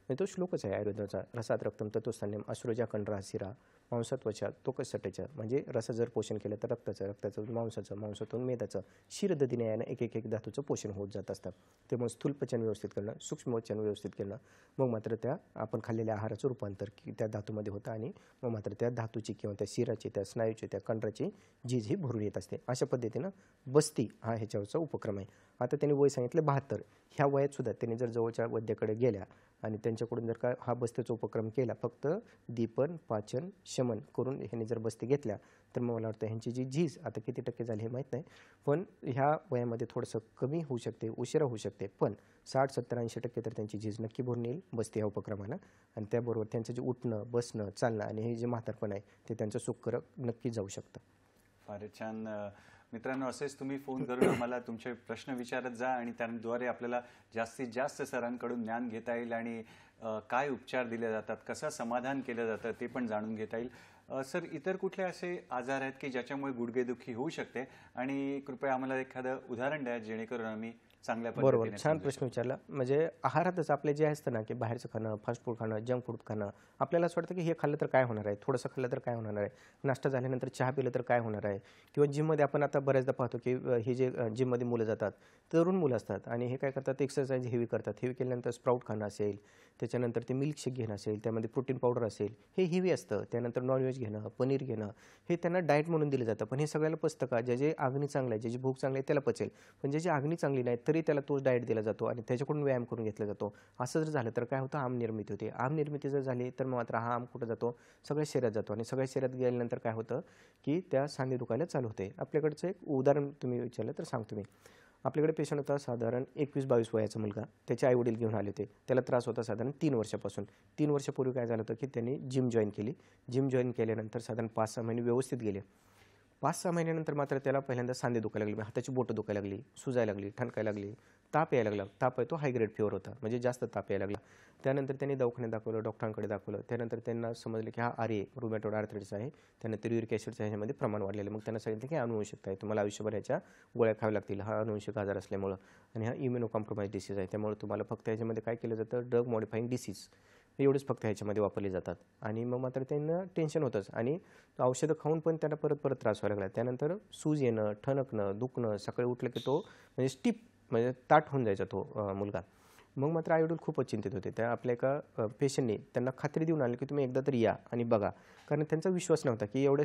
म्हणजे तो श्लोकच आहे आयुर्वेदाचा, रसात रक्तम तत्वस्थान्यम अश्रुजा कंडरा शिरा मांसात्वचा तोकसटचं, म्हणजे रस जर पोषण केलं तर रक्ताचं, रक्ताचं मांसाचं, मांसातून मेदाचं, क्षीरदधी न्यायानं एक धातूचं पोषण होत जात असतं. त्यामुळे स्थूलपचन व्यवस्थित करणं, सूक्ष्मपचन व्यवस्थित करणं, मग मात्र त्या आपण खाल्लेल्या आहाराचं रूपांतर की त्या धातूमध्ये होतं आणि मग मात्र त्या धातूची किंवा त्या शिराची, त्या स्नायूची, त्या कंडराची झीज ही भरून येत असते. अशा पद्धतीनं बस्ती हा ह्याच्यावरचा उपक्रम आहे. आता त्यांनी वय सांगितलं 72. ह्या वयात सुद्धा त्यांनी जर जवळच्या वैद्याकडे गेल्या आणि त्यांच्याकडून जर का हा बस्तीचा उपक्रम केला, फक्त दीपन, पाचन, शमन करून ह्यांनी जर बस्ती घेतल्या तर मग मला वाटतं ह्यांची जी झीज आता किती टक्के झाली हे माहीत नाही, पण ह्या वयामध्ये थोडंसं कमी होऊ शकते, उशिरा होऊ शकते, पण 60, 70, 80% तर त्यांची झीज नक्की भरून येईल बस्ती ह्या उपक्रमानं. आणि त्याबरोबर त्यांचं जे उठणं, बसणं, चालणं आणि हे जे म्हातारपण आहे ते त्यांचं सुखकर नक्की जाऊ शकतं. फारच छान. मित्रांनो, असेच तुम्ही फोन करून आम्हाला तुमचे प्रश्न विचारत जा आणि त्याद्वारे आपल्याला जास्तीत जास्त सरांकडून ज्ञान घेता येईल आणि काय उपचार दिले जातात, कसं समाधान केलं जातं ते पण जाणून घेता येईल. सर, इतर कुठले असे आजार आहेत की ज्याच्यामुळे गुडघेदुखी होऊ शकते, आणि कृपया आम्हाला एखादं उदाहरण द्या जेणेकरून आम्ही चांगल्या बरोबर, पद्धतीने छान प्रश्न विचारला. म्हणजे आहारातच आपले जे असतं ना की बाहेरचं खाणं, फास्ट फूड खाणं, जंक फूड खाणं, आपल्याला असं वाटतं की हे खाल्लं तर काय होणार आहे, थोडंसं खाल्लं तर काय होणार आहे, नाश्ता झाल्यानंतर चहा पिलं तर काय होणार आहे, किंवा जिममध्ये आपण आता बऱ्याचदा पाहतो की हे जे जिममध्ये मुलं जातात, तरुण मुलं असतात आणि हे काय करतात, एक्सरसाइज हेवी करतात. हेवी केल्यानंतर स्प्राऊट खाणं असेल, त्याच्यानंतर ते मिल्कशेक घेणं असेल, त्यामध्ये प्रोटीन पावडर असेल, हे हेवी असतं. त्यानंतर नॉनव्हेज घेणं, पनीर घेणं, हे त्यांना डाएट म्हणून दिलं जातं. पण हे सगळ्याला पचतं का? ज्याची अग्नी चांगली आहे, ज्याची भूक चांगली आहे त्याला पचेल, पण ज्याची अग्नी चांगली नाही तरी त्याला तोच डाएट दिला जातो आणि त्याच्याकडून व्यायाम करून घेतला जातो. असं जर झालं तर काय होतं, आम निर्मिती होते. आम निर्मिती जर झाली तर मग मात्र हा आम कुठं जातो, सगळ्या शरीरात जातो आणि सगळ्या शरीरात गेल्यानंतर काय होतं की त्या सांधे दुखायला चालू होते. आपल्याकडचं एक उदाहरण तुम्ही विचारलं तर सांगतो मी. आपल्याकडे पेशंट होता साधारण 21-22 वयाचा मुलगा. त्याचे आईवडील घेऊन आले होते. त्याला त्रास होता साधारण 3 वर्षापासून. 3 वर्षापूर्वी काय झालं होतं की त्यांनी जिम जॉईन केली. जिम जॉईन केल्यानंतर साधारण 5-6 महिने व्यवस्थित गेले. 5-6 महिन्यानंतर मात्र त्याला पहिल्यांदा सांधे दुखायला लागले, हाताची बोटं दुखायला लागली, सुजायला लागली, ठणकायला लागली, ताप यायला लागला. ताप आहे तो हाय ग्रेड फीवर होता, म्हणजे जास्त ताप यायला लागला. त्यानंतर त्यांनी दवाखान्यात दाखवलं, डॉक्टरांकडे दाखवलं. त्यानंतर त्यांना समजलं की हा RA रुमॅटॉइड आर्थरायटिस आहे. त्यानंतर युरिक ॲसिडच्या ह्याच्यामध्ये प्रमाण वाढलेलं. मग त्यांना सांगितलं की अनुवंशिकता आहे, तुम्हाला आयुष्यभर ह्याच्या गोळ्या खाव्या लागतील, हा अनुवंशिक आजार असल्यामुळं, आणि हा इम्युनो कॉम्प्रोमाइज डिसीज आहे. त्यामुळे तुम्हाला फक्त ह्याच्यामध्ये काय केलं जातं, ड्रग मॉडिफाईंग डिसीज एवढेच फक्त ह्याच्यामध्ये वापरले जातात. आणि मग मात्र त्यांना टेन्शन होतंच, आणि औषधं खाऊन पण त्यांना परत परत त्रास व्हायला लागला. त्यानंतर सूज येणं, ठणकणं, दुखणं, सकाळी उठलं की तो म्हणजे स्टिप म्हणजे ताट होऊन जायचा तो मुलगा. मग मात्र आईवडील खूपच चिंतित होते. त्या आपल्या एका पेशंटने त्यांना खात्री देऊन आणली की तुम्ही एकदा तरी या आणि बघा, कारण त्यांचा विश्वास नव्हता की एवढ्या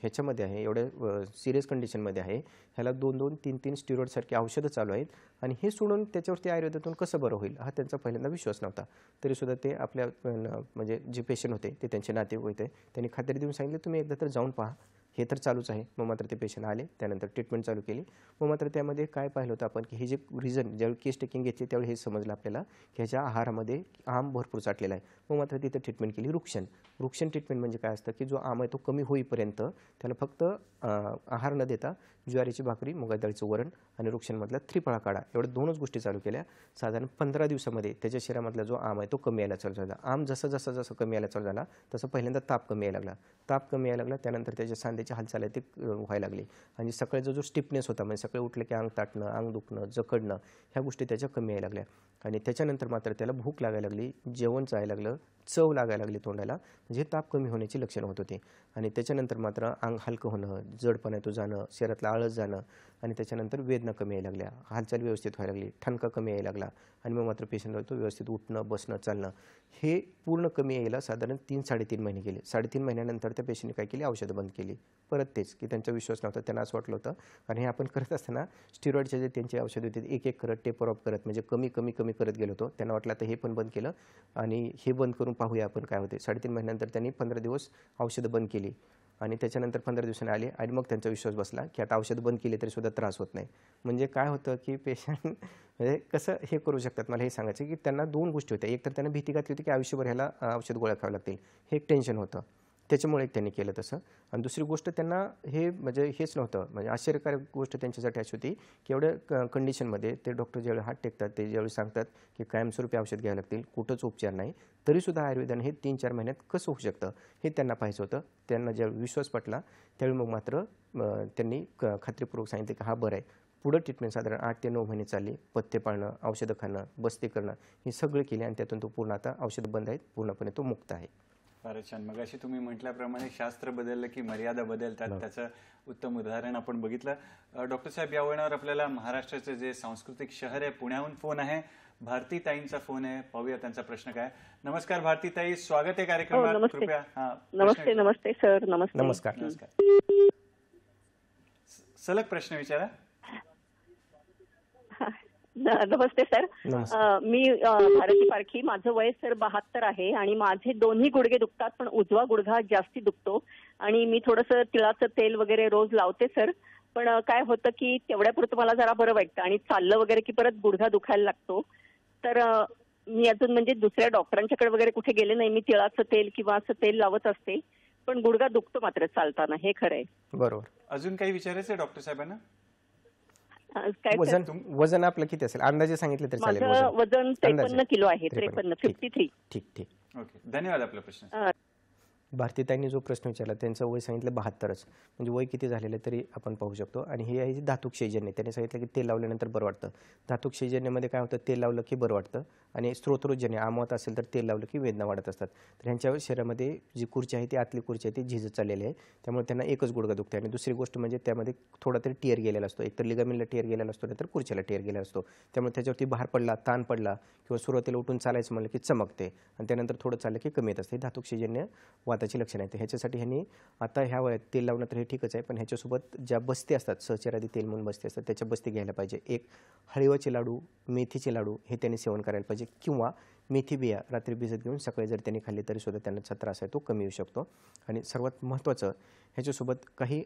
ह्याच्यामध्ये आहे, एवढ्या सिरियस कंडिशनमध्ये आहे, ह्याला 2-2, 3-3 स्टिरॉइडसारखी औषधं चालू आहेत, आणि हे सोडून त्याच्यावरती आयुर्वेदातून कसं बरं होईल, हा त्यांचा पहिल्यांदा विश्वास नव्हता. तरीसुद्धा ते आपल्या म्हणजे जे पेशंट होते ते त्यांचे नातेवाईक होते, त्यांनी खात्री देऊन सांगितलं तुम्ही एकदा तर जाऊन पहा, हे तर चालूच आहे. मग मात्र ते पेशंट आले, त्यानंतर ट्रीटमेंट चालू केली. मग मात्र त्यामध्ये काय पाहिलं होतं आपण की हे जे रिझन ज्यावेळी केस टेकिंग घेतली त्यावेळी हे समजलं आपल्याला की ह्याच्या आहारामध्ये आम भरपूर साठलेला आहे. मग मात्र तिथे ट्रीटमेंट केली रुक्षण ट्रीटमेंट म्हणजे काय असतं की जो आम आहे तो कमी होईपर्यंत त्याला फक्त आहार न देता ज्वारीची भाकरी, मुगा डाळीचं वरण आणि रुक्षणमधला त्रिफळा काढा, एवढ्या 2च गोष्टी चालू केल्या. साधारण 15 दिवसामध्ये त्याच्या शरीरामधला जो आम आहे तो कमी यायला चालू झाला. आम जसं कमी यायला चालू झाला तसं पहिल्यांदा ताप कमी यायला लागला. त्यानंतर त्याच्या सांध्याची हालचाल आहे ती व्हायला लागली, आणि सकाळचा जो स्टिफनेस होता, म्हणजे सकाळी उठलं की अंग ताटणं, अंग दुखणं, जखडणं, ह्या गोष्टी त्याच्या कमी यायला लागल्या. आणि त्याच्यानंतर मात्र त्याला भूक लागायला लागली, जेवण चालायला लागलं, चव लागायला लागली तोंडाला, म्हणजे ताप कमी होण्याची लक्षणं होत होती. आणि त्याच्यानंतर मात्र अंग हलकं होणं, जडपणा तो जाणं, शरीरातला आळस जाणं, आणि त्याच्यानंतर वेदना कमी यायला लागल्या, हालचाल व्यवस्थित व्हायला लागली, ठणका कमी यायला लागला, आणि मग मात्र पेशंटला तो व्यवस्थित उठणं, बसणं, चालणं हे पूर्ण कमी यायला साधारण 3-3.5 महिने गेले. 3.5 महिन्यानंतर त्या पेशंटने काय केली, औषधं बंद केली. परत तेच की त्यांचा विश्वास नव्हता, त्यांना असं वाटलं होतं, आणि हे आपण करत असताना स्टिरॉइडचे जे त्यांचे औषध होते एक करत टेपर ऑफ करत म्हणजे कमी करत गेलो होतो. त्यांना वाटलं तर हे पण बंद केलं आणि हे बंद करून पाहूया आपण काय होते. 3.5 महिन्यानंतर त्यांनी 15 दिवस औषधं बंद केली, आणि त्याच्यानंतर 15 दिवसांनी आले, आणि मग त्यांचा विश्वास बसला की आता औषधं बंद केली तरी सुद्धा त्रास होत नाही. म्हणजे काय होतं की पेशंट म्हणजे कसं हे करू शकतात, मला हे सांगायचं की त्यांना 2 गोष्टी होत्या. एक तर त्यांना भीती घातली होती की आयुष्यभर ह्याला औषध गोळ्या खाव्या लागतील, हे एक टेन्शन होतं, त्याच्यामुळे एक त्यांनी केलं तसं. आणि दुसरी गोष्ट त्यांना हे म्हणजे हेच नव्हतं, म्हणजे आश्चर्यकारक गोष्ट त्यांच्यासाठी अशी होती की एवढ्या कंडिशनमध्ये ते डॉक्टर ज्यावेळी हात टेकतात, ते ज्यावेळी सांगतात की कायमस्वरूपी औषध घ्यावं लागतील, कुठंच उपचार नाही, तरीसुद्धा आयुर्वेदाने हे 3-4 महिन्यात कसं होऊ शकतं हे त्यांना पाहायचं होतं. त्यांना ज्यावेळी विश्वास पटला त्यावेळी मग मात्र त्यांनी खात्रीपूर्वक सांगितलं की हा बरं आहे. पुढं ट्रीटमेंट साधारण 8 ते 9 महिने चालली. पथ्य पाळणं, औषधं खाणं, बस्ती करणं, हे सगळं केले, आणि त्यातून तो पूर्ण आता औषधं बंद आहेत, पूर्णपणे तो मुक्त आहे. फारच छान. मग अशी तुम्ही म्हटल्याप्रमाणे शास्त्र बदललं की मर्यादा बदलतात, त्याचं उत्तम उदाहरण आपण बघितलं. डॉक्टर साहेब, या वळणावर आपल्याला महाराष्ट्राचे जे सांस्कृतिक शहर आहे पुण्याहून फोन आहे. भारतीताईंचा फोन आहे, पाहूया त्यांचा प्रश्न काय. नमस्कार भारतीताई, स्वागत आहे कार्यक्रमात. कृपया नमस्ते सर. नमस्कार. सलग प्रश्न विचारा. नमस्ते सर. मी भारती पारखी. माझं वय सर 72 आहे, आणि माझे दोन्ही गुडघे दुखतात, पण उजवा गुडघा जास्ती दुखतो, आणि मी थोडंसं तिळाचं तेल वगैरे रोज लावते सर. पण काय होतं की तेवढ्यापुरतं मला जरा बरं वाटतं, आणि चाललं वगैरे की परत गुडघा दुखायला लागतो. तर मी अजून म्हणजे दुसऱ्या डॉक्टरांच्याकडे वगैरे कुठे गेले नाही. मी तिळाचं तेल किंवा असं तेल लावत असते, पण गुडघा दुखतो मात्र चालताना, हे खरं आहे. बरोबर. अजून काही विचारायचं डॉक्टर साहेबांना? वजन आपलं किती असेल अंदाजे सांगितलं तरी चालेल. माझं वजन 53 किलो आहे. 53. ठीक. ओके, धन्यवाद. आपला प्रश्न. भारतीताईंनी जो प्रश्न विचारला त्यांचं वय सांगितलं 72च, म्हणजे वय किती झालेलं तरी आपण पाहू शकतो. आणि हे आहे धातुक्षयजन्य. त्यांनी सांगितलं की तेल लावल्यानंतर बरं वाटतं. धातुक्षयजन्यमध्ये काय होतं, तेल लावलं की बरं वाटतं, आणि स्त्रोतरोजन्य आमवत असेल तर तेल लावलं की वेदना वाढत असतात. तर ह्यांच्या शरीरामध्ये जी खुर्ची आहे ती आतली खुर्ची आहे ती झिजत चाललेली आहे, त्यामुळे त्यांना एकच गुडघा दुखते. आणि दुसरी गोष्ट म्हणजे त्यामध्ये थोडा तरी टिअर गेलेला असतो, एकतर लिगामेंटला टिअर गेलेला असतो, नाहीतर खुर्चीला टिअर गेलेला असतो. त्यामुळे त्याच्यावरती भार पडला, ताण पडला, किंवा सुरुवातीला उठून चालायचं म्हणलं की चमकते, आणि त्यानंतर थोडं चाललं की कमी येत असते. धातुक्षयजन्य वाताची लक्षणं आहेत. ह्याच्यासाठी ह्यांनी आता ह्या वयात तेल लावणं तर हे ठीकच आहे, पण ह्याच्यासोबत ज्या बस्ती असतात, सहचरादी तेल म्हणून बस्ती असतात, त्याच्या बस्ती घ्यायला पाहिजे. एक हळीवाचे लाडू, मेथीचे लाडू हे त्यांनी सेवन करायला पाहिजे, किंवा मेथी बिया रात्री भिजत घेऊन सकाळी जर त्यांनी खाल्ली तरी सुद्धा त्यांना त्रास आहे तो कमी येऊ शकतो. आणि सर्वात महत्त्वाचं ह्याच्यासोबत काही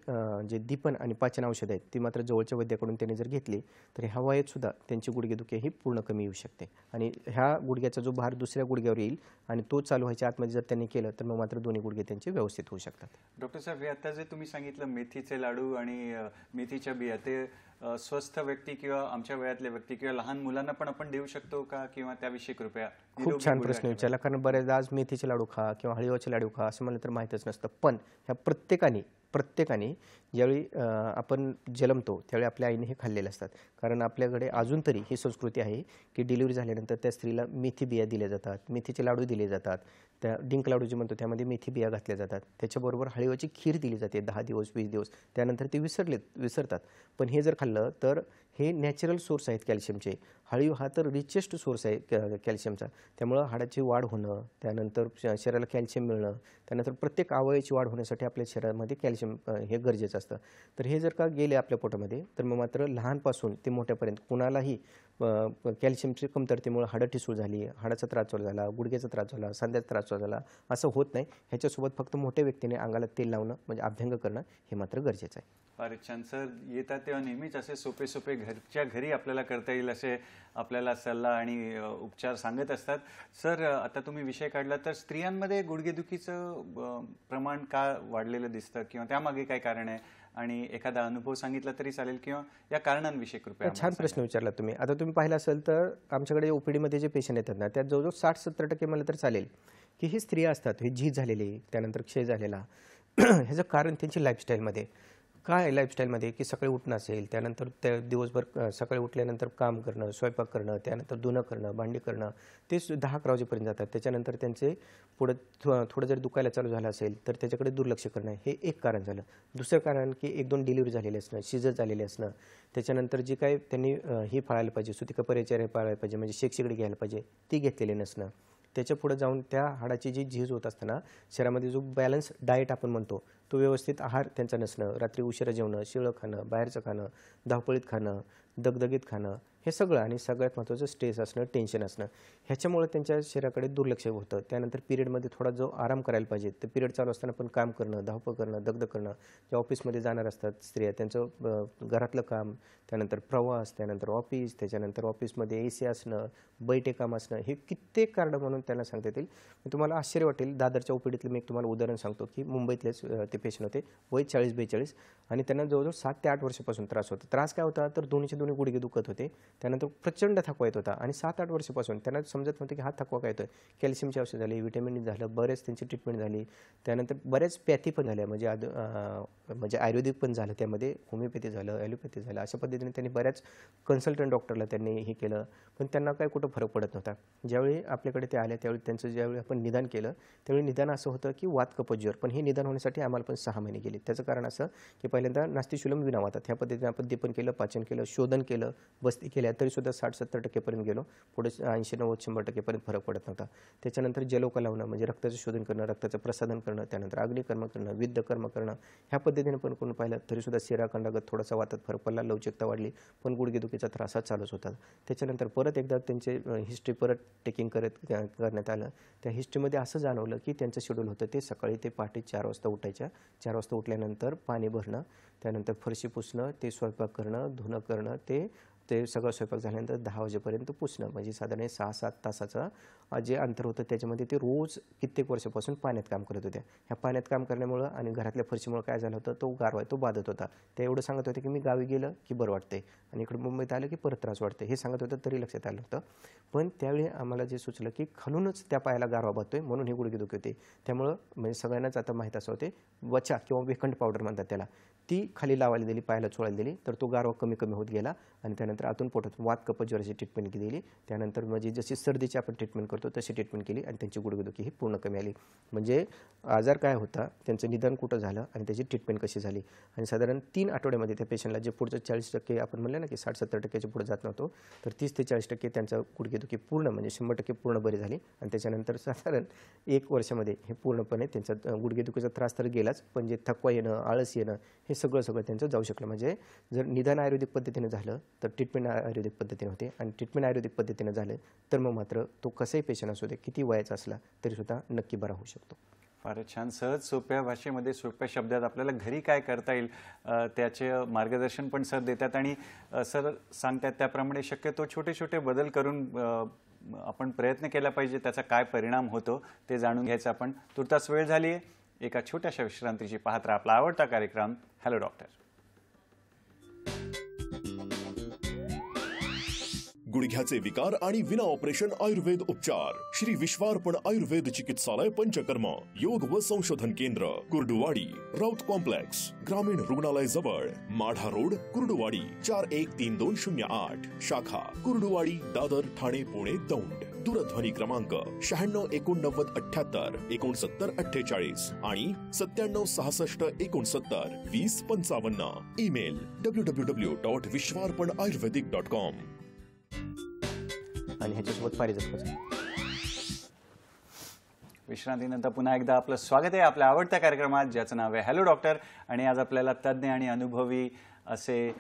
जे दीपन आणि पाचन औषध आहेत ती मात्र जवळच्या वैद्याकडून त्यांनी जर घेतली तर ह्या वयात सुद्धा त्यांची गुडघेदुखी ही पूर्ण कमी येऊ शकते. आणि ह्या गुडघ्याचा जो भार दुसऱ्या गुडघ्यावर येईल आणि तो चालू व्हायच्या आतमध्ये जर त्यांनी केलं तर मग मात्र दोन्ही गुडघे त्यांचे व्यवस्थित होऊ शकतात. डॉक्टर साहेब, हे आता जे तुम्ही सांगितलं मेथीचे लाडू आणि मेथीच्या बिया, ते स्वस्थ व्यक्ती किंवा आमच्या वयातले व्यक्ती किंवा लहान मुलांना पण आपण देऊ शकतो का, किंवा त्याविषयी कृपया? खूप छान प्रश्न विचारला, कारण बऱ्याचदा आज मेथीचे लाडू खा किंवा हळीवाचे लाडू खा असं मला तर माहीतच नसतं. पण ह्या प्रत्येकाने ज्यावेळी आपण जन्मतो त्यावेळी आपल्या आईने हे खाल्लेले असतात. कारण आपल्याकडे अजून तरी ही संस्कृती आहे की डिलिव्हरी झाल्यानंतर त्या स्त्रीला मेथी बिया दिल्या जातात, मेथीचे लाडू दिले जातात. त्या डिंक लाडू जे म्हणतो त्यामध्ये मेथी बिया घातल्या जातात. त्याच्याबरोबर हळीवाची खीर दिली जाते 10 दिवस 20 दिवस, त्यानंतर ते विसरतात. पण हे जर खाल्लं तर हे नॅचरल सोर्स आहेत कॅल्शियमचे. हळीव हा तर रिचेस्ट सोर्स आहे कॅल्शियमचा. त्यामुळं हाडाची वाढ होणं, त्यानंतर शरीराला कॅल्शियम मिळणं, त्यानंतर प्रत्येक अवयवाची वाढ होण्यासाठी आपल्या शरीरामध्ये कॅल्शियम हे गरजेचं असतं. तर हे जर का गेले आपल्या पोटामध्ये तर मग मात्र लहानपासून ते मोठ्यापर्यंत कुणालाही कॅल्शियमच्या कमतरतेमुळे हाडं ठिसूळ झाली, हाडाचा त्रास चालू झाला, गुडघ्याचा त्रास झाला, सांध्याचा त्रास चालू झाला असं होत नाही. ह्याच्यासोबत फक्त मोठ्या व्यक्तीने अंगाला तेल लावणं म्हणजे अभ्यंग करणं हे मात्र गरजेचं आहे. फारच छान सर. येतात तेव्हा नेहमीच असे सोपे घरच्या घरी आपल्याला करता येईल असे आपल्याला सल्ला आणि उपचार सांगत असतात. सर, आता तुम्ही विषय काढला तर स्त्रियांमध्ये गुडघेदुखीचं प्रमाण का वाढलेलं दिसतं, किंवा त्यामागे काय कारण आहे, आणि एखादा अनुभव सांगितला तरी चालेल, किंवा या कारणांविषयी कृपया? छान प्रश्न विचारला तुम्ही. आता तुम्ही पाहिलं असेल तर आमच्याकडे ओपीडीमध्ये जे पेशंट येतात ना त्यात जवळजवळ 60-70% मला तर चालेल की ही स्त्रिया असतात, हे झीज झालेली, त्यानंतर क्षय झालेला. ह्याचं कारण त्यांची लाईफस्टाईलमध्ये काय, लाईफस्टाईलमध्ये की सकाळी उठणं असेल, त्यानंतर त्या दिवसभर सकाळी उठल्यानंतर काम करणं, स्वयंपाक करणं, त्यानंतर धुणं करणं, भांडी करणं, ते 10-11 वाजेपर्यंत जातात. त्याच्यानंतर त्यांचे पुढं थोडं जर दुखायला चालू झालं असेल तर त्याच्याकडे दुर्लक्ष करणं हे एक कारण झालं. दुसरं कारण की 1-2 डिलिव्हरी झालेली असणं, शिजर झालेले असणं, त्याच्यानंतर जी काही त्यांनी ही पाळायला पाहिजे, सुतिका परिचर्या पाळायला पाहिजे, म्हणजे शेकशिगडी घ्यायला पाहिजे, ती घेतलेली नसणं. त्याच्या पुढे जाऊन त्या हाडाची जी झीज होत असताना शरीरामध्ये जो बॅलन्स डाएट आपण म्हणतो तो व्यवस्थित आहार त्यांचा नसणं, रात्री उशिरा जेवणं, शिळं खाणं, बाहेरचं खाणं, धावपळीत खाणं, दगदगीत खाणं, हे सगळं, आणि सगळ्यात महत्त्वाचं स्ट्रेस असणं, टेन्शन असणं, ह्याच्यामुळे त्यांच्या शरीराकडे दुर्लक्ष होतं. त्यानंतर पिरियडमध्ये थोडा जो आराम करायला पाहिजे तर पिरियड चालू असताना पण काम करणं, धावपळ करणं, दगदग करणं, जे ऑफिसमध्ये जाणार असतात स्त्रिया त्यांचं घरातलं काम, त्यानंतर प्रवास, त्यानंतर ऑफिस, त्याच्यानंतर ऑफिसमध्ये AC असणं, बैठे काम असणं, हे कित्येक कारणं म्हणून त्यांना सांगता येतील. तुम्हाला आश्चर्य वाटेल, दादरच्या ओपीडीतलं मी एक तुम्हाला उदाहरण सांगतो की मुंबईतलेच ते पेशंट होते, वय 40-42, आणि त्यांना जवळजवळ 7 ते 8 वर्षापासून त्रास होता. त्रास काय होता तर दोन्ही गुडघे दुखत होते, त्यानंतर प्रचंड थकवा येत होता, आणि 7-8 वर्षापासून त्यांना समजत नव्हतं की हा थकवा काय येतोय. कॅल्शियमची औषध झाली, व्हिटॅमिन झालं, बरेच त्यांची ट्रीटमेंट झाली, त्यानंतर बऱ्याच पॅथी पण झाल्या, म्हणजे आयुर्वेदिक पण झालं, त्यामध्ये होमिओपॅथी झालं, ॲलोपॅथी झालं, अशा पद्धतीने त्यांनी बऱ्याच कन्सल्टंट डॉक्टरला त्यांनी हे केलं, पण त्यांना काय कुठं फरक पडत नव्हता. ज्यावेळी आपल्याकडे ते आले त्यावेळी त्यांचं ज्यावेळी आपण निदान केलं त्यावेळी निदान असं होतं की वात कफज्वर, पण हे निदान होण्यासाठी आम्हाला पण 6 महिने गेले. त्याचं कारण असं की पहिल्यांदा नास्तिशूलम विनावातात ह्या पद्धतीने आपण दीपन केलं, पाचन केलं, शोधन केलं, बस्ती केल्या, तरीसुद्धा 60-70% पर्यंत गेलो. पुढे 80-90-100% पर्यंत फरक पडत नव्हता. त्याच्यानंतर जलोका लावणं म्हणजे रक्ताचं शोधन करणं, रक्ताचं प्रसाधन करणं, त्यानंतर अग्निकर्म करणं, विद्धकर्म करणं, ह्या पद्धतीने पण कोण पाहिलं तरीसुद्धा शिराखंडागत थोडासा वातात फरक पडला, लवचिकता वाढली, पण गुडघेदुखीचा त्रास हा चालूच होता. त्याच्यानंतर परत एकदा त्यांचे हिस्ट्री परत टेकिंग करण्यात आलं. त्या हिस्ट्रीमध्ये असं जाणवलं की त्यांचं शेड्यूल होतं ते सकाळी ते पहाटे 4 वाजता उठायच्या, 4 वाजता उठल्यानंतर पाणी भरणं, त्यानंतर फरशी पुसणं, ते स्वयंपाक करणं, धुणं करणं, ते सगळं स्वयंपाक झाल्यानंतर 10 वाजेपर्यंत पुसणं, म्हणजे साधारण 6-7 तासाचं जे अंतर होतं त्याच्यामध्ये ते रोज कित्येक वर्षापासून पाण्यात काम करत होत्या. ह्या पाण्यात काम करण्यामुळं आणि घरातल्या फरशीमुळे काय झालं होतं, तो गारवा तो बाधत होता. ते एवढं सांगत होते की मी गावी गेलं की बरं वाटते आणि इकडे मुंबईत आलं की परत त्रास वाटते, हे सांगत होतं, तरी लक्षात आलं होतं. पण त्यावेळी आम्हाला जे सुचलं की खालूनच त्या पायाला गारवा बाधतोय म्हणून हे गुडघेदुखी होते. त्यामुळं म्हणजे सगळ्यांनाच आता माहीत असं होते, वचा किंवा वेखंड पावडर म्हणतात त्याला, ती खाली लावायला दिली, पायाला चोळायला दिली, तर तो गारवा कमी होत गेला, आणि त्यानंतर आतून पोटात वात कफज्वराची ट्रीटमेंट दिली. त्यानंतर म्हणजे जशी सर्दीची आपण ट्रीटमेंट करतो तशी ट्रीटमेंट केली आणि त्यांची गुडघेदुखी ही पूर्ण कमी आली. म्हणजे आजार काय होता, त्यांचं निदान कुठं झालं आणि त्याची ट्रीटमेंट कशी झाली. आणि साधारण 3 आठवड्यामध्ये त्या पेशंटला जे पुढचं 40% आपण म्हणलं ना की 60-70% पुढे जात नव्हतो, तर 30 ते 40% त्यांचं गुडघेदुखी पूर्ण म्हणजे 100% पूर्ण बरी झाली. आणि त्याच्यानंतर साधारण 1 वर्षामध्ये हे पूर्णपणे त्यांचा गुडघेदुखीचा त्रास तर गेलाच, पण जे थकवा येणं, आळस येणं, हे सगळं त्यांचं जाऊ शकलं. म्हणजे जर निदान आयुर्वेदिक पद्धतीने झालं तर ट्रीटमेंट आयुर्वेदिक पद्धतीने होते, आणि ट्रीटमेंट आयुर्वेदिक पद्धतीने झालं तर मग मात्र तो कसाही पेशंट असू दे, किती वयाचा असला तरीसुद्धा नक्की बरा होऊ शकतो. फारच छान. सहज सोप्या भाषेमध्ये सोप्या शब्दात आपल्याला घरी काय करता येईल त्याचे मार्गदर्शन पण सर देतात, आणि सर सांगतात त्याप्रमाणे शक्यतो छोटे छोटे बदल करून आपण प्रयत्न केला पाहिजे. त्याचा काय परिणाम होतो ते जाणून घ्यायचं आपण. तुर्तास वेळ झाली आहे एका छोट्याशा विश्रांतीची. पाहत राहा आपला आवडता कार्यक्रम हॅलो डॉक्टर. गुडघ्याचे विकार आणि विना ऑपरेशन आयुर्वेद उपचार श्री विश्वार्पण आयुर्वेद चिकित्सालय पंचकर्म योग व संशोधन केंद्र, कुर्डुवाडी, राऊत कॉम्प्लेक्स, ग्रामीण रुग्णालय जवळ, माढा रोड, कुर्डुवाडी 413208. शाखा कुर्डुवाडी, दादर, ठाणे, पुणे, दौंड. दूरध्वनी क्रमांक 96 89 78 69 48 आणि 97 66 69 20 55. Email www.vishwarpanayurvedic.com. आणि ह्याच्यासोबत पारिजात. विश्रांतीनंतर पुन्हा एकदा आपलं स्वागत आहे आपल्या आवडत्या कार्यक्रमात, ज्याचं नाव आहे हॅलो डॉक्टर. आणि आज आपल्याला तज्ज्ञ आणि अनुभवी असे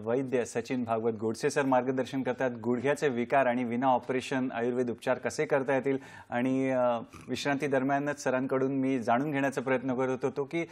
वैद्य सचिन भागवत गोडसे सर मार्गदर्शन करतात. गुडघ्याचे विकार आणि विना ऑपरेशन आयुर्वेद उपचार कसे करता येतील. आणि विश्रांती दरम्यानच सरांकडून मी जाणून घेण्याचा प्रयत्न करत होतो की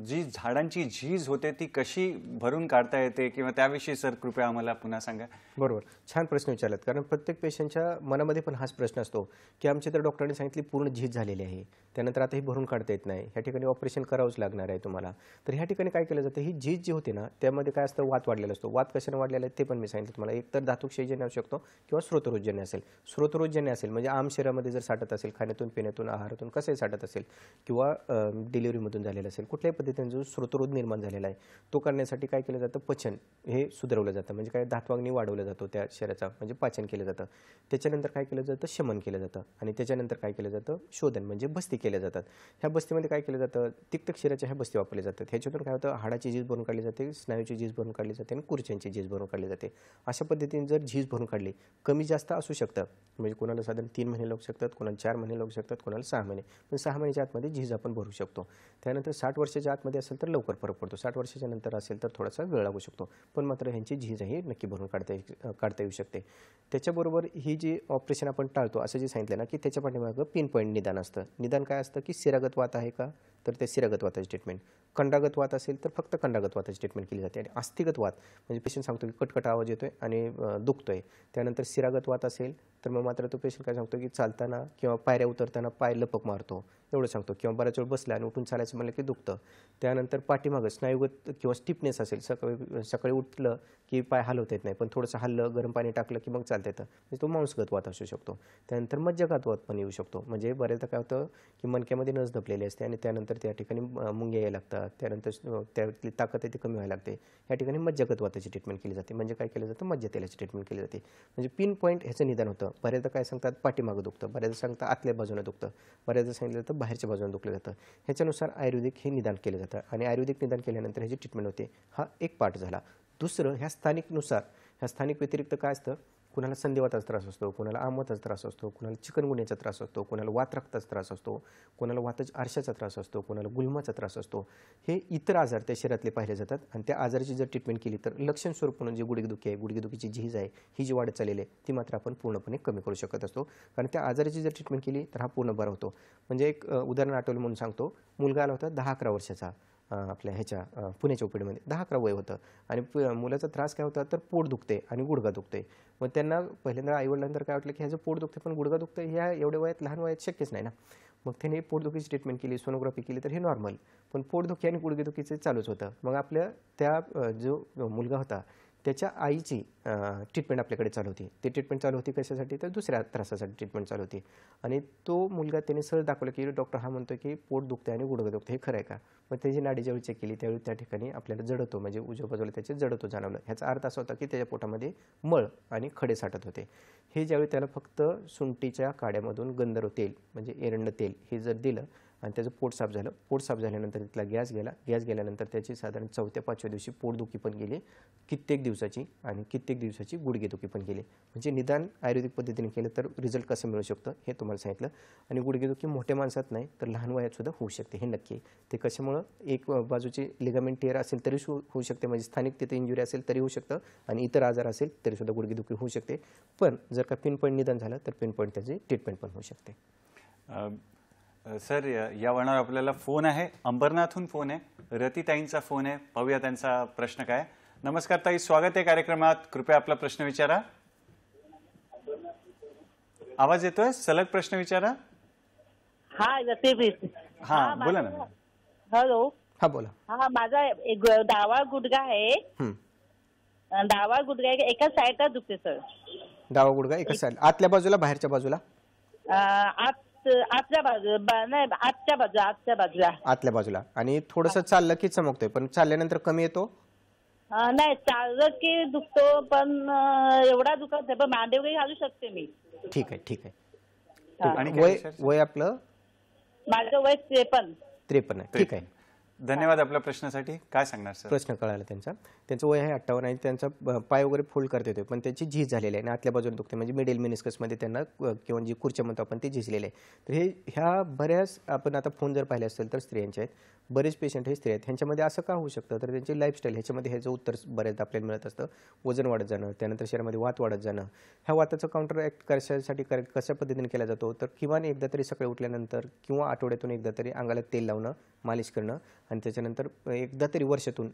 जी झाडांची झीज होते ती कशी भरून काढता येते, किंवा त्याविषयी सर कृपया आम्हाला पुन्हा सांगा. बरोबर, छान प्रश्न विचारलात. कारण प्रत्येक पेशंटच्या मनामध्ये पण हाच प्रश्न असतो की आमच्या तर डॉक्टरांनी सांगितली पूर्ण झीज झालेली आहे, त्यानंतर आता ही भरून काढता येत नाही, ह्या ठिकाणी ऑपरेशन करावंच लागणार आहे तुम्हाला. तर ह्या ठिकाणी काय केलं जातं, ही झीज जी होती ना त्यामध्ये काय असतं, वात वाढलेला असतो. वात कशाने वाढलेला आहे ते पण मी सांगितलं तुम्हाला. एक तर धातुक्षयजन्य असू शकतो किंवा स्रोतरोगजन्य असेल. स्रोतरोगजन्य असेल म्हणजे आम शरीरामध्ये जर साठत असेल, खाण्यातून पिण्यातून आहारातून कसंही साठत असेल, किंवा डिलिव्हरीमधून झालेलं असेल, कुठल्याही पद्धतीने जो स्रोतरोग निर्माण झालेला आहे तो करण्यासाठी काय केलं जातं, पचन हे सुधारवलं जातं. म्हणजे काय, धातवाग्नी वाढवलं जातो त्या शरीराचा, म्हणजे पाचन केलं जातं. त्याच्यानंतर काय केलं जातं, शमन केलं जातं. आणि त्याच्यानंतर काय केलं जातं, शोधन म्हणजे बस्ती केल्या जातात. ह्या बस्तीमध्ये काय केलं जातं, तिक्त क्षीराच्या ह्या बस्ती वापरल्या जातात. ह्याच्यातून काय होतं, हाडाची झीज भरून काढली जाते, स्नायूची झीज भरून काढली जाते आणि कुर्च्यांची झीज भरून काढली जाते. अशा पद्धतीने जर झीज भरून काढली, कमी जास्त असू शकतं, म्हणजे कोणाला साधारण 3 महिने लागू शकतात, कोणाला 4 महिने लागू शकतात, कोणाला 6 महिने, पण 6 महिन्याच्या आतमध्ये झीज आपण भरू शकतो. त्यानंतर 60 वर्षाच्या आतमध्ये असेल तर लवकर फरक पडतो, 60 वर्षाच्या नंतर असेल तर थोडासा वेळ लागू शकतो, पण मात्र ह्यांची झीज ही नक्की भरून काढता येऊ शकते. त्याच्याबरोबर ही जी ऑपरेशन आपण टाळतो असं जे सांगितलं ना, की त्याच्या पाठीमागं पिन पॉईंट निदान असतं. निदान काय असतं, की शिरागत वात आहे का, तर ते शिरागत वाताची ट्रीटमेंट. कंडागत वात असेल तर फक्त कंडागत वाताची ट्रीटमेंट केली जाते. आणि अस्थिगत वात म्हणजे पेशंट सांगतो की कटकट आवाज येतोय आणि दुखतोय. त्यानंतर शिरागत वात असेल तर मग मात्र तो पेशंट काय सांगतो की चालताना किंवा पायऱ्या उतरताना पाय लपक मारतो, एवढं सांगतो. किंवा बऱ्याच वेळ बसला आणि उठून चालायचं म्हणलं की दुखतं. त्यानंतर पाठीमागं स्नायुगत किंवा स्टिफनेस असेल, सकाळी उठलं की पाय हलवता येत नाही, पण थोडंसं हल्लं, गरम पाणी टाकलं की मग चालता येतं, म्हणजे तो मांसगत वात असू शकतो. त्यानंतर मज्जाघात वात पण येऊ शकतो. म्हणजे बऱ्याचदा काय होतं की मणक्यामध्ये नस दबलेली असते आणि त्यानंतर त्या ठिकाणी मुंग्या यायला लागतात, त्यानंतर त्यातली ताकद आहे ती कमी व्हायला लागते. या ठिकाणी मज्जाघात वाताची ट्रीटमेंट केली जाते. म्हणजे काय केलं जातं, मज्जा तेलाची ट्रीटमेंट केली जाते. म्हणजे पिन पॉईंट ह्याचं निदान होतं. बऱ्याचदा काय सांगतात, पाठीमागं दुखतं, बऱ्याचदा सांगतात आतल्या बाजूने दुखतं, बऱ्याचदा सांगितलं जातं बाहेरच्या बाजूने दुखलं जातं. ह्याच्यानुसार आयुर्वेदिक हे निदान केलं जातं आणि आयुर्वेदिक निदान केल्यानंतर ह्याची ट्रीटमेंट होते. हा एक पार्ट झाला. दुसरं, ह्या स्थानिकनुसार, ह्या स्थानिक व्यतिरिक्त काय असतं, कुणाला संधिवाताचा त्रास असतो, कुणाला आमवाताचा त्रास असतो, कुणाला चिकनगुन्याचा त्रास असतो, कुणाला वातरक्ताचा त्रास असतो, कुणाला वाताच्या आरशाचा त्रास असतो, कुणाला गुल्माचा त्रास असतो. हे इतर आजार त्या शरीरातले पाहिले जातात आणि त्या आजाराची जर ट्रीटमेंट केली तर लक्षण स्वरूप म्हणून जे गुडघेदुखी आहे, गुडघेदुखीची झीज आहे, ही जी वाढत चाललेली आहे ती मात्र आपण पूर्णपणे कमी करू शकत असतो. कारण त्या आजाराची जर ट्रीटमेंट केली तर हा पूर्ण बरा होतो. म्हणजे एक उदाहरण आठवलं म्हणून सांगतो. मुलगा आला होता 10-11 वर्षाचा, आपल्या ह्याच्या पुण्याच्या ओपीडीमध्ये 10-11 वय होतं आणि मुलाचा त्रास काय होता, तर पोट दुखते आणि गुडघा दुखते. मग त्यांना पहिल्यांदा आईवडिलांतर काय वाटलं की ह्याचं पोट दुखते पण गुडघा दुखतं, ह्या एवढ्या वयात, लहान वयात शक्यच नाही ना. मग त्याने पोटदुखीची ट्रीटमेंट केली, सोनोग्राफी केली, तर हे नॉर्मल, पण पोटदुखी आणि गुडघेदुखीचं चालूच होतं. मग आपल्या त्या जो मुलगा होता त्याच्या आईची ट्रीटमेंट आपल्याकडे चालू होती. ती ट्रीटमेंट चालू होती कशासाठी, तर दुसऱ्या त्रासासाठी ट्रीटमेंट चालू होती. आणि तो मुलगा त्याने सहज दाखवलं की डॉक्टर हा म्हणतो की पोट दुखतं आणि गुडघं दुखतं, हे खरं आहे का. मग त्याची नाडी ज्यावेळी चेक केली त्यावेळी त्या ठिकाणी आपल्याला जडतो, म्हणजे उजव्या बाजूला त्याचे जडतो जाणवलं. ह्याचा अर्थ असा होता की त्याच्या पोटामध्ये मळ आणि खडे साठत होते. हे ज्यावेळी त्याला फक्त सुंठीच्या काड्यामधून गंधर्व तेल म्हणजे एरंड तेल हे जर दिलं आणि त्याचं पोट साफ झालं. पोट साफ झाल्यानंतर तिथला गॅस गेल्यानंतर त्याची साधारण 4थ्या-5व्या दिवशी पोटदुखी पण गेली कित्येक दिवसाची, आणि कित्येक दिवसाची गुडघेदुखी पण गेली. म्हणजे निदान आयुर्वेदिक पद्धतीने केलं तर रिझल्ट कसं मिळू शकतं हे तुम्हाला सांगितलं. आणि गुडघेदुखी मोठ्या माणसात नाही तर लहान वयात सुद्धा होऊ शकते, हे नक्की आहे. ते कशामुळं एक बाजूची लिगामेंट टिअर असेल तरी होऊ शकते, म्हणजे स्थानिक तिथे इंजुरी असेल तरी होऊ शकतं, आणि इतर आजार असेल तरी सुद्धा गुडघेदुखी होऊ शकते. पण जर का पिन पॉईंट निदान झालं तर पिन पॉईंट त्याची ट्रीटमेंट पण होऊ शकते. सर, या वळणावर आपल्याला फोन आहे, अंबरनाथहून फोन आहे, रतीताईंचा फोन आहे. पाहूया त्यांचा प्रश्न काय. नमस्कार ताई, स्वागत आहे कार्यक्रमात. कृपया आपला प्रश्न विचारा. आवाज येतोय? सलग प्रश्न विचारा. हा हा, बोला ना. हॅलो. हा, बोला. हा, माझा एक डावा गुडघा आहे. डावा गुडघा एका साईडला दुखते सर. डावा गुडघा एका साईड, आतल्या बाजूला बाहेरच्या बाजूला? आतल्या बाजूला नाही, आतच्या बाजूला. आतल्या बाजूला. आणि थोडंसं चाललं की चमकतोय, पण चालल्यानंतर कमी येतो? नाही, चाललं की दुखतो, पण एवढा दुखत नाही, पण मांडी वगैरे घालू शकते मी. ठीक आहे, ठीक आहे. आणि वय आपलं? माझं वय 53 आहे. ठीक आहे, धन्यवाद आपल्या प्रश्नासाठी. काय सांगणार सर? प्रश्न कळाला त्यांचा. त्यांचं वय आहे 58 आणि त्यांचा पाय वगैरे फोल्ड करता येतो, पण त्याची झीज झालेली आहे आणि आतल्या बाजूला दुखते, म्हणजे मिडेल मेनिस्कसमध्ये त्यांना किंवा जी खुर्च्या म्हणतो आपण ते झिजलेले आहे. तर ह्या बऱ्याच, आपण आता फोन जर पाहिले असेल तर स्त्रियांचे आहेत, बरेच पेशंट हे स्त्री आहेत. ह्यांच्यामध्ये असं का होऊ शकतं, तर त्यांची लाईफस्टाईल ह्याच्यामध्ये ह्याचं उत्तर बऱ्याचदा आपल्याला मिळत असतं. वजन वाढत जाणं, त्यानंतर शरीरामध्ये वात वाढत जाणं. ह्या वाताचं काउंटर ॲक्ट कशासाठी कशा पद्धतीने केला जातो, तर किमान एकदा तरी सकाळी उठल्यानंतर किंवा आठवड्यातून एकदा तरी अंगाला तेल लावणं, मालिश करणं, आणि त्याच्यानंतर एकदा तरी वर्षातून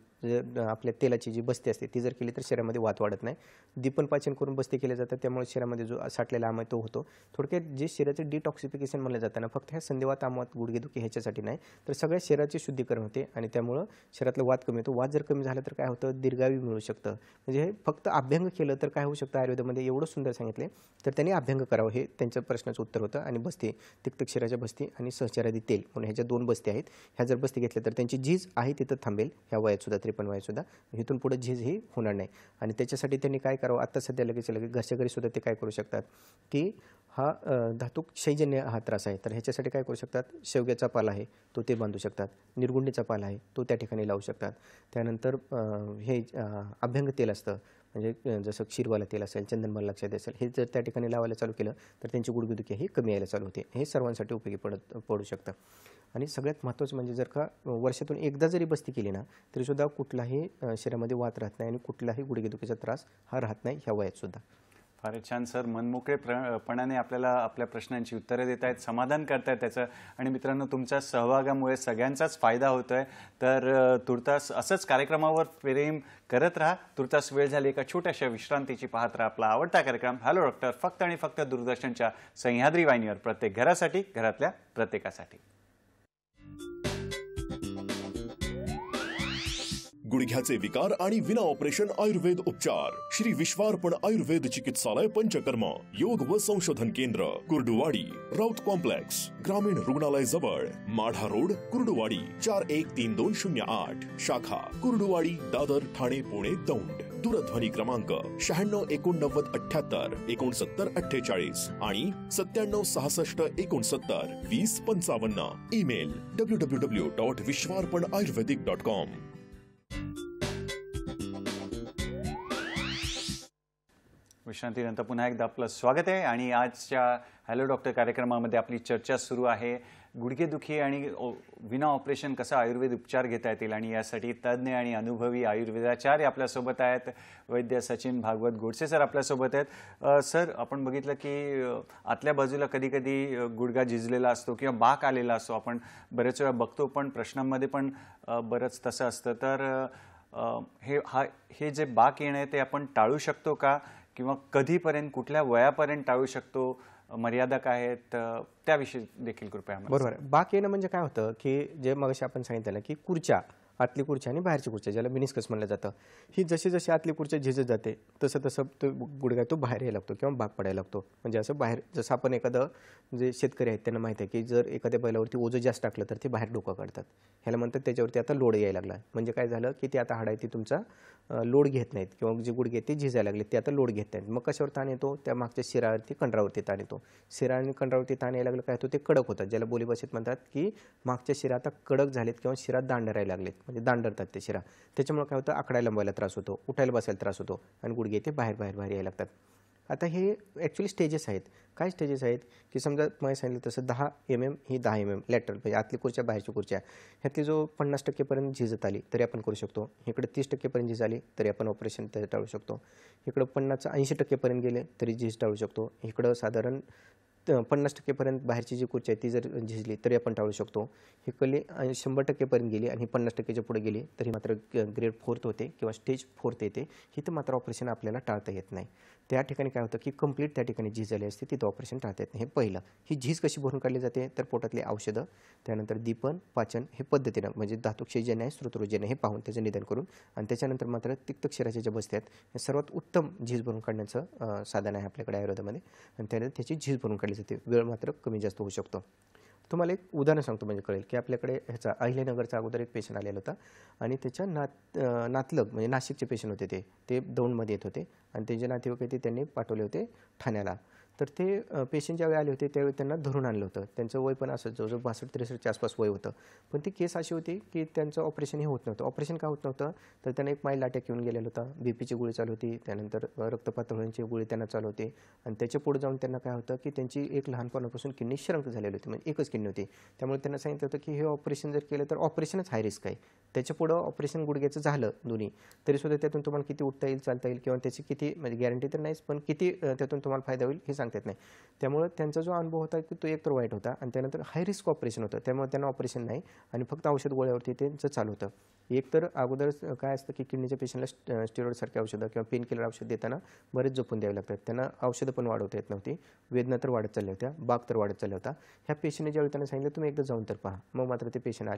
आपल्या तेलाची जी बस्ती असते ती जर केली तर शरीरामध्ये वात वाढत नाही. दीपन पाचन करून बस्ती केल्या जातात, त्यामुळे शरीरामध्ये जो साठलेला आम आहे तो होतो. थोडक्यात जे शरीराचं डिटॉक्सिफिकेशन म्हणलं जातं ना, फक्त ह्या संधिवात, आमवात, गुडघेदुखी ह्याच्यासाठी नाही, तर सगळ्या शरीराचे शुद्धीकरण होते आणि त्यामुळं शरीरातलं वात कमी होतो. वात जर कमी झालं तर काय होतं, दीर्घायू मिळू शकतं. म्हणजे हे फक्त अभ्यंग केलं तर काय होऊ शकतं, आयुर्वेदामध्ये एवढं सुंदर सांगितले, तर त्यांनी अभ्यंग करावं, हे त्यांच्या प्रश्नाचं उत्तर होतं. आणि बस्ती, तिक्तक शिराच्या बस्ती आणि सहचरादी तेल म्हणून ह्याच्या 2 बस्ती आहेत. ह्या जर बस्ती घेतल्या तर त्यांची झीज आहे तिथं थांबेल, ह्या वयात सुद्धा, 53 वयात सुद्धा. इथून पुढे झीज ही होणार नाही. आणि त्याच्यासाठी त्यांनी काय करावं, आत्ता सध्या लगेच घरच्या घरी सुद्धा ते काय करू शकतात, की हा धातूक क्षयजन्य हा त्रास आहे, तर ह्याच्यासाठी काय करू शकतात, शेवग्याचा पाला आहे तो ते बांधू शकतात, निर्गुंडीचा पाला आहे तो त्या ठिकाणी लावू शकतात. त्यानंतर हे अभ्यंग तेल असतं, म्हणजे जसं क्षीरवाला तेल असेल, चंदनबाला लक्षात असेल, हे जर त्या ठिकाणी लावायला चालू केलं तर त्यांची गुडघेदुखी ही कमी यायला चालू होते. हे सर्वांसाठी उपयोगी पडू शकतं. आणि सगळ्यात महत्त्वाचं म्हणजे जर का वर्षातून एकदा जरी बस्ती केली ना तरीसुद्धा कुठलाही शरीरामध्ये वात राहत नाही आणि कुठलाही गुडघेदुखीचा त्रास हा राहत नाही ह्या वयात सुद्धा. फारच छान सर, मनमोकळेपणाने आपल्याला आपल्या प्रश्नांची उत्तरं देत आहेत, समाधान करतायत त्याचं. आणि मित्रांनो, तुमच्या सहभागामुळे सगळ्यांचाच फायदा होतोय. तर तुर्तास असंच कार्यक्रमावर प्रेम करत राहा. तुर्तास वेळ झाली एका छोट्याशा विश्रांतीची. पाहत राहा आपला आवडता कार्यक्रम हॅलो डॉक्टर, फक्त आणि फक्त दूरदर्शनच्या सह्याद्री वाहिनीवर, प्रत्येक घरासाठी, घरातल्या प्रत्येकासाठी. गुडघ्याचे विकार आणि विना ऑपरेशन आयुर्वेद उपचार श्री विश्वार्पण आयुर्वेद चिकित्सालय पंचकर्म योग व संशोधन केंद्र, कुर्डुवाडी, राऊत कॉम्प्लेक्स, ग्रामीण रुग्णालय जवळ, माढा रोड, कुर्डुवाडी 413208. शाखा कुर्डुवाडी, दादर, ठाणे, पुणे, दौंड. दूरध्वनी क्रमांक 96 89 78 69 48 आणि 97 66 69 20 55. Email www.vishwarpanayurvedic.com. विश्रांतीनंतर पुन्हा एकदा आपलं स्वागत आहे. आणि आजच्या हॅलो डॉक्टर कार्यक्रमामध्ये आपली चर्चा सुरू आहे गुडघेदुखी आणि विना ऑपरेशन कसा आयुर्वेद उपचार घेता येतील. आणि यासाठी तज्ज्ञ आणि अनुभवी आयुर्वेदाचार्य आपल्यासोबत आहेत. वैद्य सचिन भागवत गोडसे सर आपल्यासोबत आहेत. सर, आपण बघितलं की आतल्या बाजूला कधी कधी गुडघा झिजलेला असतो किंवा बाक आलेला असतो, आपण बरेच वेळा बघतो, पण प्रश्नांमध्ये पण बरंच तसं असतं. तर हे जे बाक येणं आहे ते आपण टाळू शकतो का, किंवा कधीपर्यंत, कुठल्या वयापर्यंत टाळू शकतो, मर्यादा काय आहेत, त्याविषयी देखील कृपया. बरोबर आहे. बाक येणं म्हणजे काय होतं, की जे मगाशी आपण सांगितलं की खुर्च्या आतली खुर्ची आणि बाहेरची खुर्ची, ज्याला मिनिस्कस म्हणलं जातं. ही जशी जशी आतली खुर्ची झिजत जाते तसं तसं तो गुडघा तो बाहेर यायला लागतो किंवा भाग पडायला लागतो. म्हणजे असं बाहेर, जसं आपण एखादं जे शेतकरी आहेत त्यांना माहिती आहे की जर एखाद्या बैलावरती ओझं जास्त टाकलं तर ते बाहेर डोकं काढतात. ह्याला म्हणतात त्याच्यावरती आता लोड यायला लागला. म्हणजे काय झालं की ते आता हाड आहे ती तुमचा लोड घेत नाहीत किंवा जे गुडघे ते झिजायला लागले ते आता लोड घेत नाहीत. मग कशावर ताण येतो? त्या मागच्या शिरावरती कंडरावरती ताण येतो. शिरा आणि कंडरावरती ताण यायला लागलं काय होतं? ते कडक होतात, ज्याला बोलीभाषेत म्हणतात की मागच्या शिरा आता कडक झालेत किंवा शिरा दांडरायला लागलेत, म्हणजे दांडरतात ते शिरा. त्याच्यामुळे काय होतं? आकडायला लंबायला त्रास होतो, उठायला बसायला त्रास होतो आणि गुडघे ते बाहेर बाहेर बाहेर यायला लागतात. आता हे ॲक्च्युली स्टेजेस आहेत. काय स्टेजेस आहेत की समजा मला सांगितलं तसं 10 mm ही 10 mm लॅटरल, म्हणजे आतली खुर्च्या बाहेरची खुर्च्या, ह्यातली जो 50% पर्यंत झिजत आली तरी आपण करू शकतो. इकडे 30% पर्यंत झीज आली तरी आपण ऑपरेशन टाळू शकतो. इकडं 50-80% पर्यंत गेले तरी झीज टाळू शकतो. इकडं साधारण 50% पर्यंत बाहेरची जी खुर्ची आहे ती जर झिजली तरी आपण टाळू शकतो. ही कली 100% पर्यंत गेली आणि 50%च्या पुढे गेली तरी मात्र ग्रेड 4 होते किंवा स्टेज 4 येते. ही तर मात्र ऑपरेशन आपल्याला टाळता येत नाही. त्या ठिकाणी काय होतं की कंप्लीट त्या ठिकाणी झीज झाली असते, तिथं ऑपरेशन टाळता येत नाही. हे पहिलं. ही झीज कशी भरून काढली जाते? तर पोटातली औषधं, त्यानंतर दीपन, पाचन हे पद्धतीनं, म्हणजे धातुक्षयजन्य आहे, स्रोतरोजन्य हे पाहून त्याचं निदान करून, आणि त्याच्यानंतर मात्र तिक्त क्षीराच्या ज्या बसत्या आहेत हे सर्वात उत्तम झीज भरून काढण्याचं साधन आहे आपल्याकडे आयुर्वेदामध्ये, आणि त्याने त्याची झीज भरून काढली जाते. वेळ मात्र कमी जास्त होऊ शकतो. तुम्हाला एक उदाहरण सांगतो म्हणजे कळेल की आपल्याकडे ह्याचा अहिल्यानगरचा अगोदर एक पेशंट आलेला होता आणि त्याच्या नातलग म्हणजे नाशिकचे पेशंट होते, ते दौंडमध्ये येत होते आणि त्यांचे नातेवाईक होते त्यांनी पाठवले होते ठाण्याला. तर ते पेशंट ज्यावेळी आले होते त्यावेळी त्यांना धरून आणलं होतं. त्यांचं वय पण असं जवळजवळ 62-63च्या आसपास वय होतं. पण ती केस अशी होती की त्यांचं ऑपरेशन हे होत नव्हतं. ऑपरेशन का होत नव्हतं? तर त्यांना एक माइल्ड अटॅक येऊन गेलेला होता, बीपीची गोळी चालू होती, त्यानंतर रक्तपातळ होण्याची गोळी त्यांना चालू होती, आणि त्याच्या पुढे जाऊन त्यांना काय होतं की त्यांची एक लहानपणापासून किडनी श्रंक झालेली होती, म्हणजे एकच किडनी होती. त्यामुळे त्यांना सांगितलं होतं की हे ऑपरेशन जर केलं तर ऑपरेशनच हाय रिस्क आहे. त्याच्या पुढं ऑपरेशन गुडघ्याचं झालं दोन्ही तरीसुद्धा त्यातून तुम्हाला किती उठता येईल, चालता येईल, किंवा त्याची किती, म्हणजे गॅरंटी तर नाहीच, पण किती त्यातून तुम्हाला फायदा होईल हे सांगता येत नाही. त्यामुळे त्यांचा जो अनुभव होता की तो एकतर वाईट होता आणि त्यानंतर हाय रिस्क ऑपरेशन होतं. त्यामुळे त्यांना ऑपरेशन नाही आणि फक्त औषध गोळ्यावरती त्यांचं चालू होतं. एक तर अगोदर काय असतं की किडनीच्या पेशंटला स्टेरॉइडसारखी औषधं किंवा पेन किलर औषध देताना बरेच जपून द्यावे लागतात. त्यांना औषधं पण वाढवता येत नव्हती, वेदना तर वाढत चालल्या होत्या, बाग तर वाढत चालल्या होता. ह्या पेशंटने ज्यावेळी त्यांना सांगितलं तुम्ही एकदा जाऊन तर पहा, मग मात्र ते पेशंट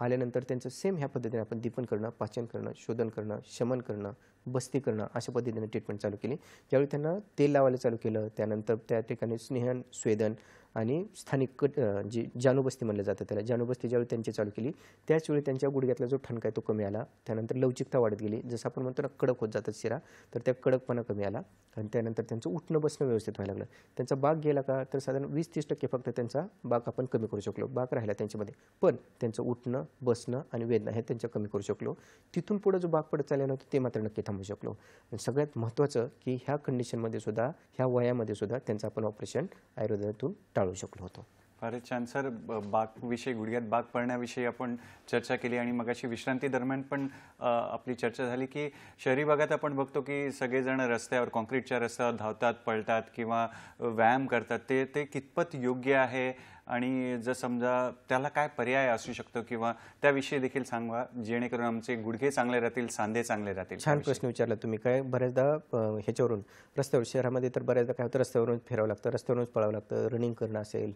आल्यानंतर त्यांचं सेम ह्या पद्धतीने आपण दीपन करणं, पाचन करणं, शोधन करणं, शमन करणं, बस्ती करणं अशा पद्धतीने ट्रीटमेंट चालू केली. ज्यावेळी त्यांना तेल लावायला चालू केलं त्यानंतर त्या ठिकाणी स्नेहन, स्वेदन आणि स्थानिक जी जानूबस्ती म्हणलं जातं त्याला, जानूबस्ती ज्यावेळी त्यांची चालू केली त्याचवेळी त्यांच्या गुडघ्यातला जो ठणका आहे तो कमी आला. त्यानंतर लवचिकता वाढत गेली, जसं आपण म्हणतो ना कडक होत जातात शिरा, तर त्या कडकपणा कमी आला आणि त्यानंतर त्यांचं उठणं बसणं व्यवस्थित व्हायला लागलं. त्यांचा बाग गेला का तर साधारण 20-30% फक्त त्यांचा बाग आपण कमी करू शकलो, बाग राहिला त्यांच्यामध्ये, पण त्यांचं उठणं बसणं आणि वेदना हे त्यांच्या कमी करू शकलो. तिथून पुढे जो बाग पडत चालला नव्हतं ते मात्र नक्की थांबू शकलो. आणि सगळ्यात महत्त्वाचं की ह्या कंडिशनमध्ये सुद्धा, ह्या वयामध्ये सुद्धा त्यांचं आपण ऑपरेशन आयुर्वेदातून टाळू शकलो होतो. फारच छान सर. बागविषयी, गुडघ्यात बाग पडण्याविषयी आपण चर्चा केली आणि मगाशी विश्रांती दरम्यान पण आपली चर्चा झाली की शहरी भागात आपण बघतो की सगळेजण रस्त्यावर, कॉन्क्रीटच्या रस्त्यावर धावतात, पळतात किंवा व्यायाम करतात. ते कितपत योग्य आहे आणि जर समजा त्याला काय पर्याय असू शकतो किंवा त्याविषयी देखील सांगा, जेणेकरून आमचे गुडघे चांगले राहतील, सांधे चांगले राहतील. छान प्रश्न विचारला तुम्ही. काय बऱ्याचदा ह्याच्यावरून रस्त्यावर, शहरामध्ये तर बऱ्याचदा काय होतं रस्त्यावरून फिरावं लागतं, रस्त्यावरूनच पळावं लागतं, रनिंग करणं असेल,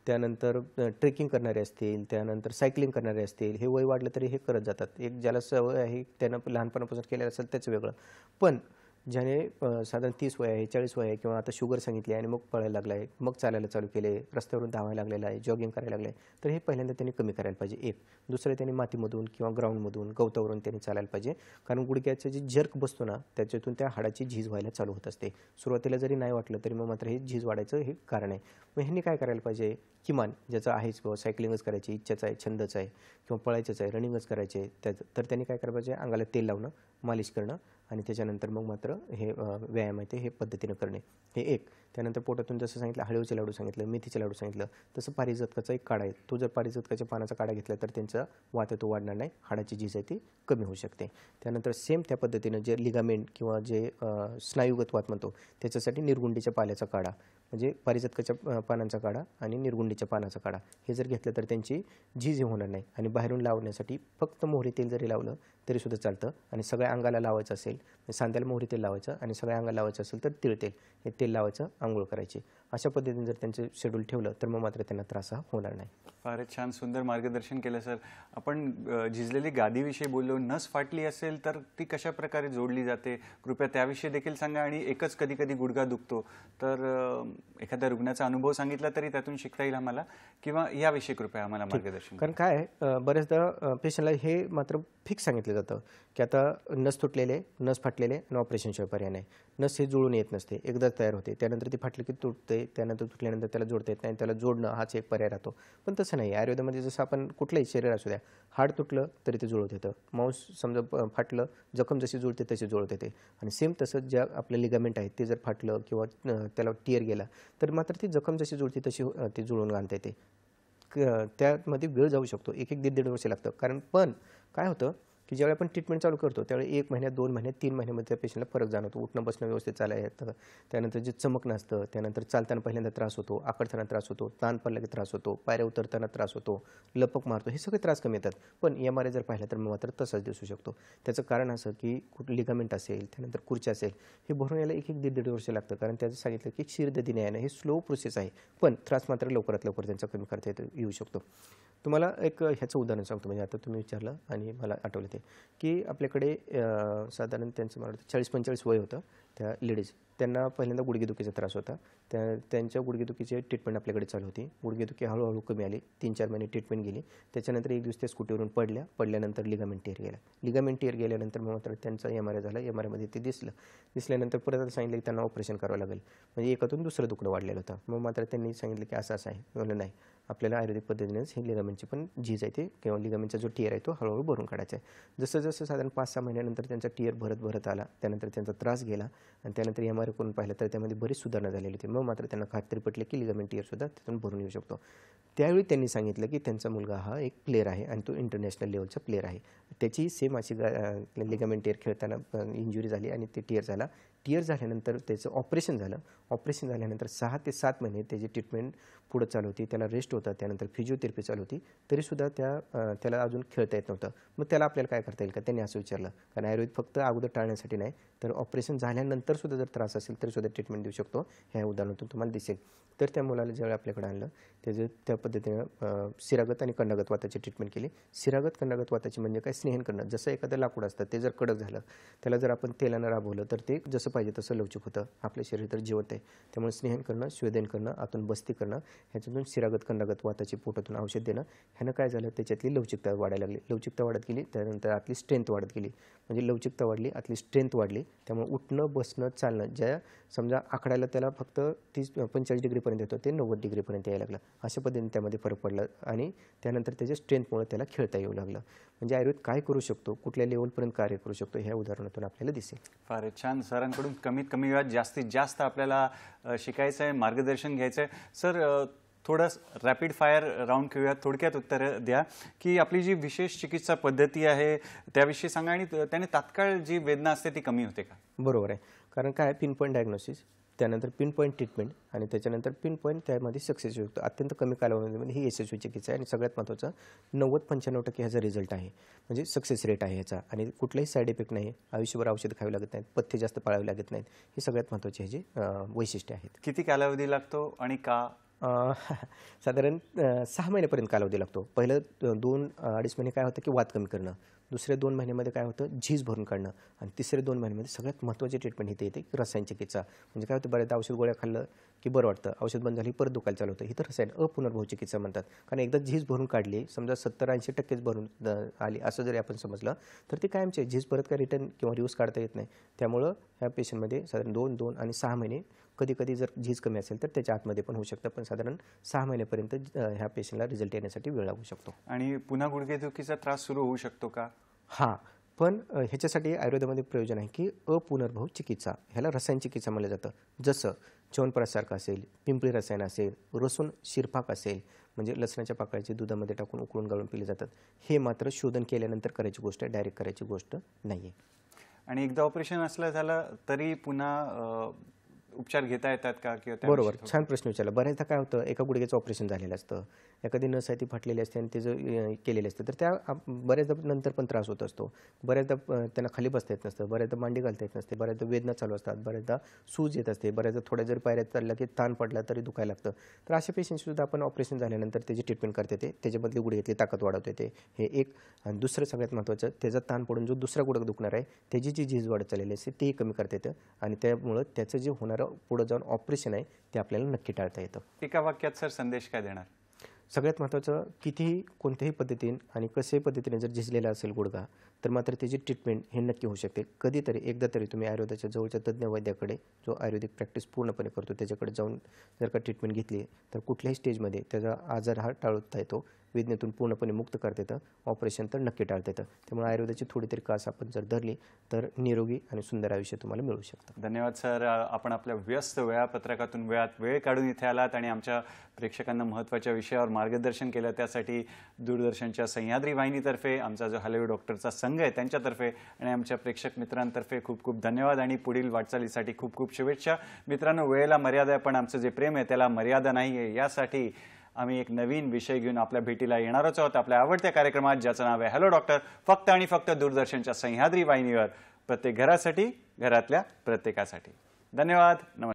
त्यानंतर ट्रेकिंग करणारे असतील, त्यानंतर सायकलिंग करणारे असतील, हे वय वाढलं तरी हे करत जातात. एक ज्याला सवय आहे त्यानं लहानपणापासून केलेलं असेल त्याचं वेगळं, पण ज्याने साधारण 30 वय आहे, 40 वय आहे किंवा आता शुगर सांगितली आणि मग पळायला लागला आहे, मग चालायला चालू केले, रस्त्यावरून धावायला लागलेला आहे, जॉगिंग करायला लागलं आहे, तर हे पहिल्यांदा त्यांनी कमी करायला पाहिजे. एक दुसरं त्यांनी मातीमधून किंवा ग्राउंडमधून, गवतावरून त्यांनी चालायला पाहिजे. कारण गुडघ्याचं जे जर्क बसतो ना त्याच्यातून त्या हाडाची झीज व्हायला चालू होत असते. सुरुवातीला जरी नाही वाटलं तरी मग मात्र हे झीज वाढायचं हे कारण आहे. मग ह्यांनी काय करायला पाहिजे? किमान ज्याचं आहेच किंवा सायकलिंगच करायची इच्छाच आहे, छंदच आहे किंवा पळायचंच आहे, रनिंगच करायचे आहे, त्याचं तर त्यांनी काय करायला पाहिजे? अंगाला तेल लावणं, मालिश करणं आणि त्याच्यानंतर मग मात्र हे व्यायाम आहे ते हे पद्धतीनं करणे, हे एक. त्यानंतर पोटातून जसं सांगितलं हळीवचे लाडू सांगितलं, मेथीचे लाडू सांगितलं, तसं पारिजातकाचा एक काढा आहे, तो जर पारिजातकाच्या पानाचा काढा घेतला तर त्यांचा वात आहे तो वाढणार नाही, हाडाची झीज आहे ती कमी होऊ शकते. त्यानंतर सेम त्या पद्धतीनं जे लिगामेंट किंवा जे स्नायुगत वात म्हणतो त्याच्यासाठी निर्गुंडीच्या पाल्याचा काढा, म्हणजे पारिजातकाच्या पानांचा काढा आणि निर्गुंडीच्या पानाचा काढा हे जर घेतलं तर त्यांची झीज होणार नाही. आणि बाहेरून लावण्यासाठी फक्त मोहरी तेल जरी लावलं तरीसुद्धा चालतं. आणि सगळ्या अंगाला लावायचं असेल, सांध्याला मोहरी तेल लावायचं आणि सगळ्या अंगाला लावायचं असेल तर तिळ तेल, हे तेल लावायचं, आंघोळ करायची. अशा पद्धतीने जर त्यांचं शेड्यूल ठेवलं तर मग मात्र त्यांना त्रास हा होणार नाही. फारच छान सुंदर मार्गदर्शन केलं सर. आपण झिजलेली गादीविषयी बोललो. नस फाटली असेल तर ती कशा प्रकारे जोडली जाते कृपया त्याविषयी देखील सांगा. आणि एकच कधी कधी गुडघा दुखतो तर एखाद्या रुग्णाचा अनुभव सांगितला तरी त्यातून शिकता येईल आम्हाला, किंवा याविषयी कृपया आम्हाला मार्गदर्शन. कारण काय आहे, बऱ्याचदा पेशंटला हे मात्र फिक्स सांगितलं जातं की आता नस तुटलेले, नस फाटलेले आणि ऑपरेशनशिवाय पर्याय नाही. नस हे जुळून येत नसते, एकदा तयार होते, त्यानंतर ती फाटली की तुटते, त्यानंतर तुटल्यानंतर त्याला जोडता येत नाही, त्याला जोडणं हाच एक पर्याय राहतो. पण तसं नाही. आयुर्वेदामध्ये जसं आपण कुठलंही शरीर असू द्या, हाड तुटलं तरी ते जुळत येतं, मांस समजा फाटलं, जखम जशी जुळते तशी जुळत येते. आणि सेम तसंच ज्या आपलं लिगामेंट आहे ते जर फाटलं किंवा त्याला टिअर गेला तर मात्र ती जखम जशी जुळते तशी ती जुळून आणता येते. त्यामध्ये वेळ जाऊ शकतो, एक एक दीड वर्ष लागतं. कारण पण काय होतं की ज्यावेळी आपण ट्रीटमेंट चालू करतो त्यावेळी 1 महिन्यात, 2 महिन्यात, 3 महिन्यामध्ये त्या पेशंटला फरक जाणवतो. उठणं बसणं व्यवस्थित चालायला येतं, त्यानंतर जे चमक नसतं, त्यानंतर चालताना पहिल्यांदा त्रास होतो, आकडताना त्रास होतो, ताण पडला की त्रास होतो, पायऱ्या उतरताना त्रास होतो, लपक मारतो, हे सगळे त्रास कमी येतात. पण MRI जर पाहिलं तर मग मात्र तसंच दिसू शकतो. त्याचं कारण असं की कुठं लिगामेंट असेल, त्यानंतर खुर्ची असेल, हे भरून यायला एक एक दीड वर्ष लागतं. कारण त्याचं सांगितलं की शिरदतीने येणं हे स्लो प्रोसेस आहे, पण त्रास मात्र लवकरात लवकर त्यांचा कमी करता येऊ शकतो. तुम्हाला एक ह्याचं उदाहरण सांगतो. म्हणजे आता तुम्ही विचारलं आणि मला आठवलं ते की आपल्याकडे साधारण त्यांचं मला वाटतं 40-45 वय होतं त्या लेडीज. त्यांना पहिल्यांदा गुडघेदुखीचा त्रास होता. त्यांच्या गुडघेदुखीची ट्रीटमेंट आपल्याकडे चालू होती. गुडघेदुखी हळूहळू कमी आली, 3-4 महिने ट्रीटमेंट गेली. त्याच्यानंतर एक दिवस त्या स्कूटीवरून पडल्यानंतर लिगामेंट टिअर गेल्यानंतर मग मात्र त्यांचा MRI झाला. MRIमध्ये ते दिसल्यानंतर परत सांगितलं की त्यांना ऑपरेशन करावं लागेल. म्हणजे एकातून दुसरं दुखणं वाढलेलं होतं. मग मात्र त्यांनी सांगितलं की असं आहे. म्हणलं नाही, आपल्याला आयुर्वेदिक पद्धतीनेच हे लिगामेंटची पण झीज आहे ते किंवा लिगामेंटचा जो टिअर आहे तो हळूहळू भरून काढायचा आहे. जसं जसं साधारण 5-6 महिन्यानंतर त्यांचा टिअर भरत आला, त्यानंतर त्यांचा त्रास गेला आणि त्यानंतर MRI करून पाहिलं तर त्यामध्ये बरीच सुधारणा झालेली होती. मग मात्र त्यांना खात्री पटली की लिगामेंट टिअरसुद्धा त्यातून भरून येऊ शकतो. त्यावेळी त्यांनी सांगितलं की त्यांचा मुलगा हा एक प्लेअर आहे आणि तो इंटरनॅशनल लेवलचा प्लेअर आहे. त्याची सेम अशी लिगामेंट टिअर खेळताना इंजुरी झाली आणि ते टिअर झाला. टिअर झाल्यानंतर त्याचं ऑपरेशन झालं. ऑपरेशन झाल्यानंतर 6 ते 7 महिने त्याची ट्रीटमेंट पुढं चालू होती. त्याला रेस्ट होता, त्यानंतर फिजिओथेरपी चालू होती. तरीसुद्धा त्याला अजून खेळता येत नव्हतं. मग त्याला आपल्याला काय करता येईल का, त्यांनी असं विचारलं. कारण आयुर्वेद फक्त अगोदर टाळण्यासाठी नाही, तर ऑपरेशन झाल्यानंतर सुद्धा जर त्रास असेल तरीसुद्धा ट्रीटमेंट देऊ शकतो. ह्या उदाहरणातून तुम्हाला दिसेल. तर त्या मुलाला ज्यावेळी आपल्याकडे आणलं त्याचं त्या पद्धतीनं शिरागत आणि कंडागत वाताची ट्रीटमेंट केली. शिरागत कंडागत वाताची म्हणजे काय, स्नेहन करणं. जसं एखादं लाकूड असतं ते जर कडक झालं, त्याला जर आपण तेलानं राबवलं तर ते जसं पाहिजे तसं लवचिक होतं. आपलं शरीर तर जिवंत आहे. त्यामुळे स्नेहन करणं, स्वेदन करणं, आतून बस्ती करणं, ह्याच्यातून शिरागत कंडागत वाताची पोटातून औषध देणं, ह्यानं काय झालं, त्याच्यातली लवचिकता वाढायला लागली. लवचिकता वाढत गेली, त्यानंतर आतली स्ट्रेंथ वाढत गेली. म्हणजे लवचिकता वाढली, आतली स्ट्रेंथ वाढली. त्यामुळे उठणं, बसणं, चालणं, ज्या समजा आखडायला त्याला फक्त 30-45 डिग्रीपर्यंत येतो ते 90 डिग्रीपर्यंत यायला लागलं. अशा पद्धतीने त्यामध्ये फरक पडला आणि त्यानंतर त्याच्या स्ट्रेंथमुळे त्याला खेळता येऊ लागलं. म्हणजे आयुर्वेद काय करू शकतो, कुठल्या लेवलपर्यंत कार्य करू शकतो, ह्या उदाहरणातून आपल्याला दिसेल. फारच छान. सरांकडून कमीत कमी वेळात जास्तीत जास्त आपल्याला शिकायचं आहे, मार्गदर्शन घ्यायचं आहे. सर, थोडं रॅपिड फायर राऊंड घेऊयात. थोडक्यात उत्तरं द्या की आपली जी विशेष चिकित्सा पद्धती आहे त्याविषयी सांगा आणि त्याने तात्काळ जी वेदना असते ती कमी होते का? बरोबर आहे. कारण काय, पिन पॉईंट डायग्नोसिस, त्यानंतर पिन पॉईंट ट्रीटमेंट आणि त्याच्यानंतर पिन पॉईंट त्यामध्ये सक्सेस होतो. अत्यंत कमी कालावधीमध्ये ही यशस्वी चिकित्सा आहे आणि सगळ्यात महत्त्वाचं 90-95% ह्याचा रिझल्ट आहे. म्हणजे सक्सेस रेट आहे ह्याचा आणि कुठलाही साईड इफेक्ट नाही. आयुष्यभर औषध खावी लागत नाहीत, पथ्य जास्त पाळावे लागत नाहीत. हे सगळ्यात महत्त्वाचे ह्याचे वैशिष्ट्य आहेत. किती कालावधी लागतो आणि का? साधारण 6 महिन्यापर्यंत कालावधी लागतो. पहिलं 2-2.5 महिने काय होतं की वात कमी करणं, दुसऱ्या 2 महिन्यामध्ये काय होतं, झीज भरून काढणं आणि तिसऱ्या 2 महिन्यामध्ये सगळ्यात महत्त्वाची ट्रीटमेंट इथे येते रसायन चिकित्सा. म्हणजे काय होतं, बऱ्याचदा औषध गोळ्या खाल्लं की बरं वाटतं, औषध बंद झाली परत दुखायला चालू होतं. ही तर रसायन अपुनर्भव चिकित्सा म्हणतात. कारण एकदा झीज भरून काढली, समजा 70-80% भरून आली असं जरी आपण समजलं तर ती कायमची झीज परत काय रिटर्न किंवा रिव्हर्स काढता येत नाही. त्यामुळं ह्या पेशंटमध्ये साधारण 2 आणि 6 महिने, कधी कधी जर झीज कमी असेल तर त्याच्या आतमध्ये पण होऊ शकतं, पण साधारण 6 महिन्यापर्यंत ह्या पेशंटला रिझल्ट येण्यासाठी वेळ लागू शकतो. आणि पुन्हा गुडघेदुखीचा त्रास सुरू होऊ शकतो का? हां, पण ह्याच्यासाठी आयुर्वेदामध्ये प्रयोजन आहे की अपुनर्भव चिकित्सा, ह्याला रसायन चिकित्सा म्हटलं जातं. जसं च्यवनप्राशसारखं असेल, पिंपळी रसायन असेल, लसूण शिरपाक असेल, म्हणजे लसणाच्या पाकळ्याचे दुधामध्ये टाकून उकळून गाळून पिले जातात. हे मात्र शोधन केल्यानंतर करायची गोष्ट आहे, डायरेक्ट करायची गोष्ट नाही आहे. आणि एकदा ऑपरेशन असलं झालं तरी पुन्हा उपचार घेता येतात का किंवा त्याविषयी बरोबर, थोडं- छान प्रश्न विचारला. बऱ्याचदा काय होतं, एका गुडघ्याचं ऑपरेशन झालेलं असतं, एखादी नस आहे ती फाटलेली असते आणि त्याचं केलेलं असतं, तर त्या बऱ्याचदा नंतर पण त्रास होत असतो. बऱ्याचदा त्यांना खाली बसता येत नसतं, बऱ्याचदा मांडी घालता येत नसते, बऱ्याचदा वेदना चालू असतात, बऱ्याचदा सूज येत असते, बऱ्याचदा थोड्या जरी पायऱ्यात चालला की ताण पडला तरी दुखायला लागतं. तर अशा पेशंटसुद्धा आपण ऑपरेशन झाल्यानंतर त्याची ट्रीटमेंट करता येते, त्याच्यामधली गुडघ्यातली ताकद वाढवता येते, हे एक. आणि दुसरं सगळ्यात महत्त्वाचं, त्याचा ताण पडून जो दुसरा गुडघा दुखणार आहे त्याची जी झीज वाढत चाललेली असते तेही कमी करता येतं आणि त्यामुळं त्याचं जे होणारं पुढं जाऊन ऑपरेशन आहे ते आपल्याला नक्की टाळता येतं. एका वाक्यात सर संदेश काय देणार? सगळ्यात महत्त्वाचं, कितीही कोणत्याही पद्धतीने आणि कशाही पद्धतीने जर झिजलेला असेल गुडघा तर मात्र त्याची ट्रीटमेंट हे नक्की होऊ शकते. कधीतरी एकदा तरी तुम्ही आयुर्वेदाच्या जवळच्या तज्ज्ञ वैद्याकडे, जो आयुर्वेदिक प्रॅक्टिस पूर्णपणे करतो, त्याच्याकडे जाऊन जर का ट्रीटमेंट घेतली तर कुठल्याही स्टेजमध्ये त्याचा आजार हा टाळता येतो, वेदनेतून पूर्णपणे मुक्त करता येतं, ऑपरेशन तर नक्की टाळता येतं. त्यामुळे आयुर्वेदाची थोडी तरी कास आपण जर धरली तर निरोगी आणि सुंदर आयुष्य तुम्हाला मिळू शकतं. धन्यवाद सर. आपण आपल्या व्यस्त वेळापत्रकातून वेळ काढून इथे आलात आणि आमच्या प्रेक्षकांना महत्त्वाच्या विषयावर मार्गदर्शन केलं. त्यासाठी दूरदर्शनच्या सह्याद्री वाहिनीतर्फे, आमचा जो हॅलो डॉक्टरचा संघ आहे त्यांच्यातर्फे आणि आमच्या प्रेक्षक मित्रांतर्फे खूप खूप धन्यवाद आणि पुढील वाटचालीसाठी खूप खूप शुभेच्छा. मित्रांनो, वेळेला मर्यादा आहे, पण आमचं जे प्रेम आहे त्याला मर्यादा नाही आहे. यासाठी आम्ही एक नवीन विषय घेऊन आपल्या भेटीला येणारच आहोत आपल्या आवडत्या कार्यक्रमात, ज्याचं नाव आहे हॅलो डॉक्टर, फक्त आणि फक्त दूरदर्शनच्या सह्याद्री वाहिनीवर, प्रत्येक घरासाठी, घरातल्या प्रत्येकासाठी. धन्यवाद. नमस्कार.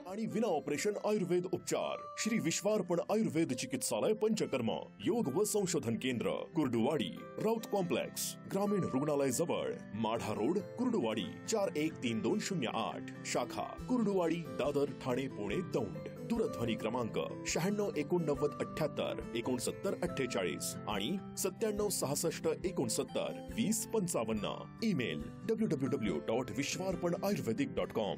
आणि विना ऑपरेशन आयुर्वेद उपचार, श्री विश्वार्पण आयुर्वेद चिकित्सालय पंचकर्मा, योग व संशोधन केंद्र, कुर्डुवाडी, राऊत कॉम्प्लेक्स, ग्रामीण रुग्णालय जवळ, माढा रोड, कुर्डुवाडी, 413208, शाखा कुर्डुवाडी, दादर, ठाणे, पुणे, दौंड. दूरध्वनी क्रमांक 96 89 78 69 आणि 97 66 69 20 55. Email www.vishwarpanayurvedic.com.